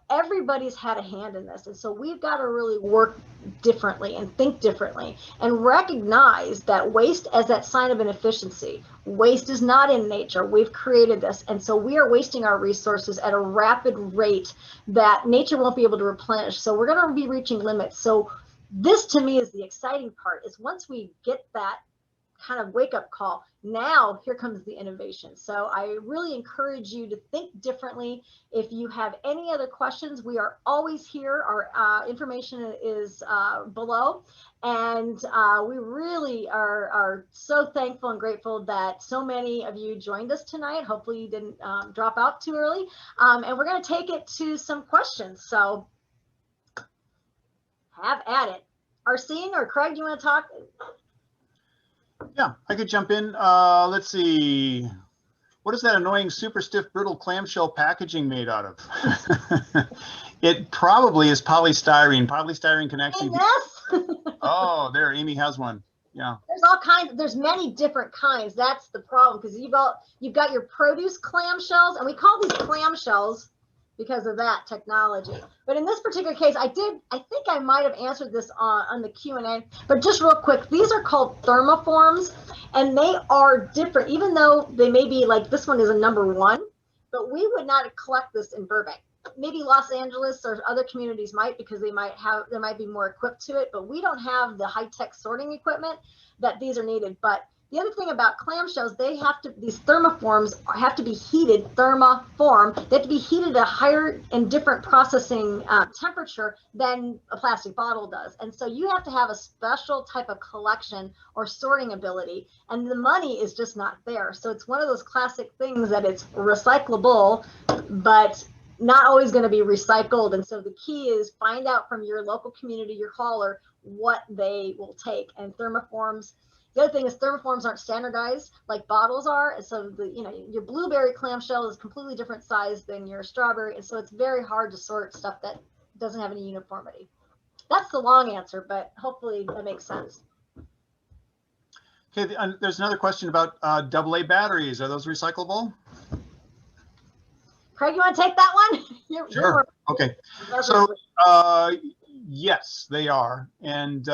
Everybody's had a hand in this. And so we've got to really work differently and think differently and recognize that waste as that sign of inefficiency. Waste is not in nature. We've created this. And so we are wasting our resources at a rapid rate that nature won't be able to replenish. So we're going to be reaching limits. So this to me is the exciting part, is once we get that kind of wake up call, now here comes the innovation. So I really encourage you to think differently. If you have any other questions, we are always here. Our information is below. And we really are so thankful and grateful that so many of you joined us tonight. Hopefully you didn't drop out too early. And we're going to take it to some questions. So have at it. Arsene or Craig, do you want to talk?
Yeah, I could jump in. Let's see. What is that annoying super stiff brittle clamshell packaging made out of? It probably is polystyrene connection.
Yes.
Oh, there, Amy has one. Yeah.
There's all kinds. There's many different kinds. That's the problem, because you've got your produce clamshells, and we call these clamshells because of that technology. But in this particular case, I think I might have answered this on the Q&A, but just real quick, these are called thermoforms, and they are different, even though they may be like, this one is a number 1, but we would not collect this in Burbank. maybe Los Angeles or other communities might, because they might be more equipped to it, but we don't have the high-tech sorting equipment that these are needed. But the other thing about clamshells, these thermoforms have to be heated, they have to be heated at a higher and different processing temperature than a plastic bottle does. And so you have to have a special type of collection or sorting ability, and the money is just not there. So it's one of those classic things that it's recyclable, but not always going to be recycled. And so the key is find out from your local community, your hauler, what they will take. And thermoforms, the other thing is thermoforms aren't standardized like bottles are. And so your blueberry clamshell is completely different size than your strawberry. And so it's very hard to sort stuff that doesn't have any uniformity. That's the long answer, but hopefully that makes sense.
Okay, there's another question about AA batteries. Are those recyclable?
Craig, you want to take that one?
Sure. Okay. So yes, they are. And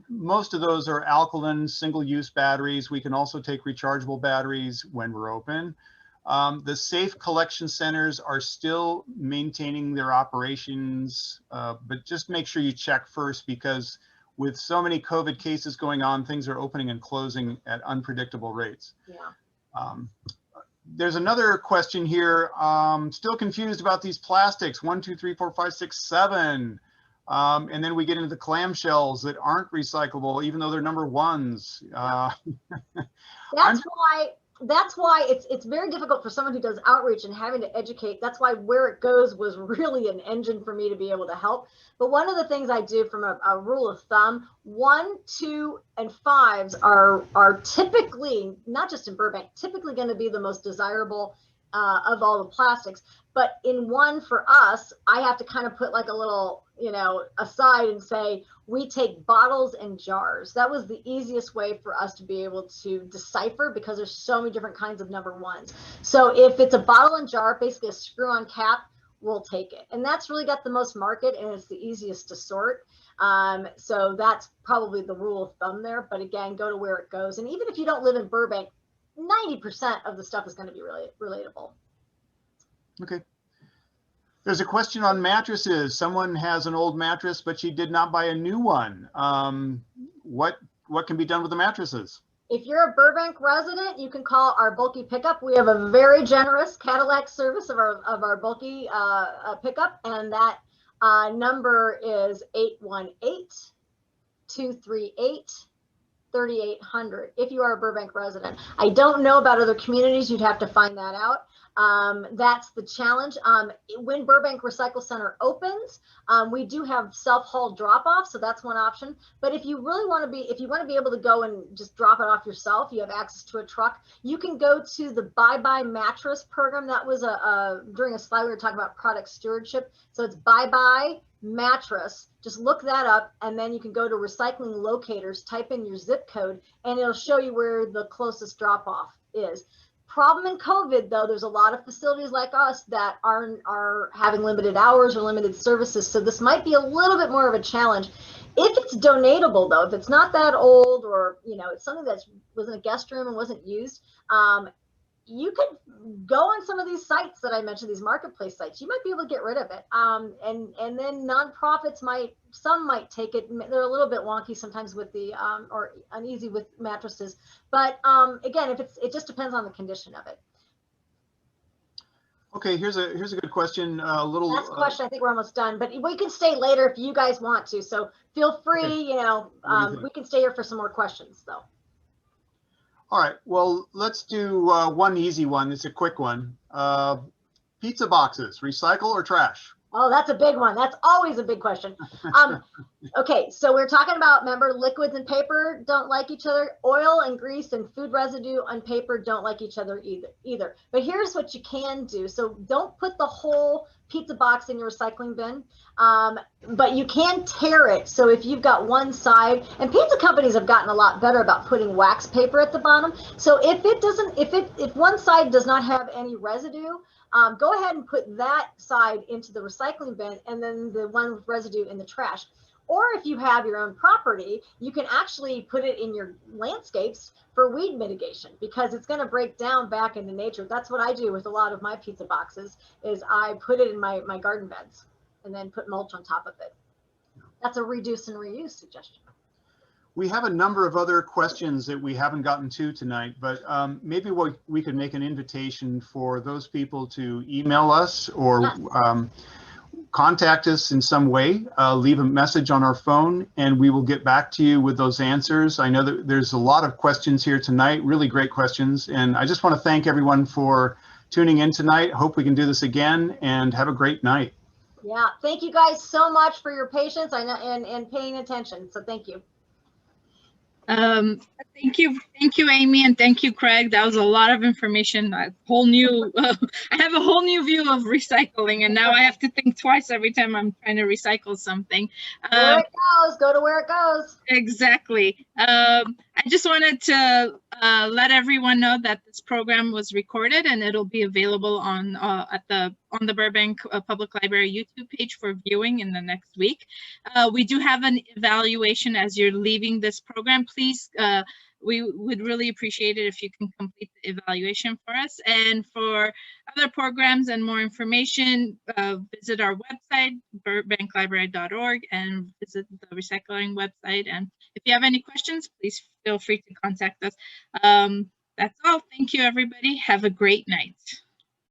most of those are alkaline single-use batteries. We can also take rechargeable batteries when we're open. The safe collection centers are still maintaining their operations, but just make sure you check first, because with so many COVID cases going on, things are opening and closing at unpredictable rates.
Yeah.
There's another question here. Still confused about these plastics, 1, 2, 3, 4, 5, 6, 7. And then we get into the clamshells that aren't recyclable, even though they're number ones.
That's why it's very difficult for someone who does outreach and having to educate. That's why Where It Goes was really an engine for me to be able to help. But one of the things I do from a rule of thumb, 1, 2, and 5s are typically, not just in Burbank, typically going to be the most desirable of all the plastics. But in 1 for us, I have to kind of put like a little, aside and say, we take bottles and jars. That was the easiest way for us to be able to decipher, because there's so many different kinds of number 1s. So if it's a bottle and jar, basically a screw-on cap, we'll take it. And that's really got the most market, and it's the easiest to sort. So that's probably the rule of thumb there. But again, go to Where It Goes. And even if you don't live in Burbank, 90% of the stuff is going to be really relatable.
Okay. There's a question on mattresses. Someone has an old mattress, but she did not buy a new one. What can be done with the mattresses?
If you're a Burbank resident, you can call our bulky pickup. We have a very generous Cadillac service of our bulky pickup, and that number is 818-238-3800 if you are a Burbank resident. I don't know about other communities. You'd have to find that out. That's the challenge. When Burbank Recycle Center opens, we do have self-haul drop-off, so that's one option. But if you really want to be, able to go and just drop it off yourself, you have access to a truck. You can go to the Bye Bye Mattress program. That was during a slide we were talking about product stewardship. So it's Bye Bye Mattress. Just look that up, and then you can go to recycling locators, type in your zip code, and it'll show you where the closest drop-off is. Problem in COVID, though, there's a lot of facilities like us that are having limited hours or limited services. So this might be a little bit more of a challenge. If it's donatable, though, if it's not that old, or it's something that was in a guest room and wasn't used, you could go on some of these sites that I mentioned, these marketplace sites. You might be able to get rid of it. And then nonprofits might take it. They're a little bit wonky sometimes with the or uneasy with mattresses. But again, it just depends on the condition of it.
Okay, here's a good question.
Last question. I think we're almost done, but we can stay later if you guys want to. So feel free. Okay. We can stay here for some more questions, though.
All right, well, let's do one easy one. It's a quick one. Pizza boxes, recycle or trash?
Oh, that's a big one. That's always a big question. Okay, so we're talking about, remember, liquids and paper don't like each other. Oil and grease and food residue on paper don't like each other either. But here's what you can do. So don't put the whole pizza box in your recycling bin, but you can tear it. So if you've got one side, and pizza companies have gotten a lot better about putting wax paper at the bottom. So if one side does not have any residue, go ahead and put that side into the recycling bin, and then the one with residue in the trash. Or if you have your own property, you can actually put it in your landscapes for weed mitigation, because it's going to break down back into nature. That's what I do with a lot of my pizza boxes, is I put it in my garden beds and then put mulch on top of it. That's a reduce and reuse suggestion.
We have a number of other questions that we haven't gotten to tonight, but maybe we could make an invitation for those people to email us or
Yes.
Contact us in some way, leave a message on our phone, and we will get back to you with those answers. I know that there's a lot of questions here tonight, really great questions, and I just want to thank everyone for tuning in tonight. Hope we can do this again, and have a great night.
Yeah, thank you guys so much for your patience and paying attention. So thank you.
Thank you, Amy, and thank you, Craig. That was a lot of information. I have a whole new view of recycling, and now I have to think twice every time I'm trying to recycle something.
Where it goes, go to where it goes.
Exactly. I just wanted to let everyone know that this program was recorded, and it'll be available on the Burbank Public Library YouTube page for viewing in the next week. We do have an evaluation as you're leaving this program. Please, we would really appreciate it if you can complete the evaluation for us. And for other programs and more information, visit our website, burbanklibrary.org, and visit the recycling website. And if you have any questions, please feel free to contact us. That's all. Thank you, everybody. Have a great night.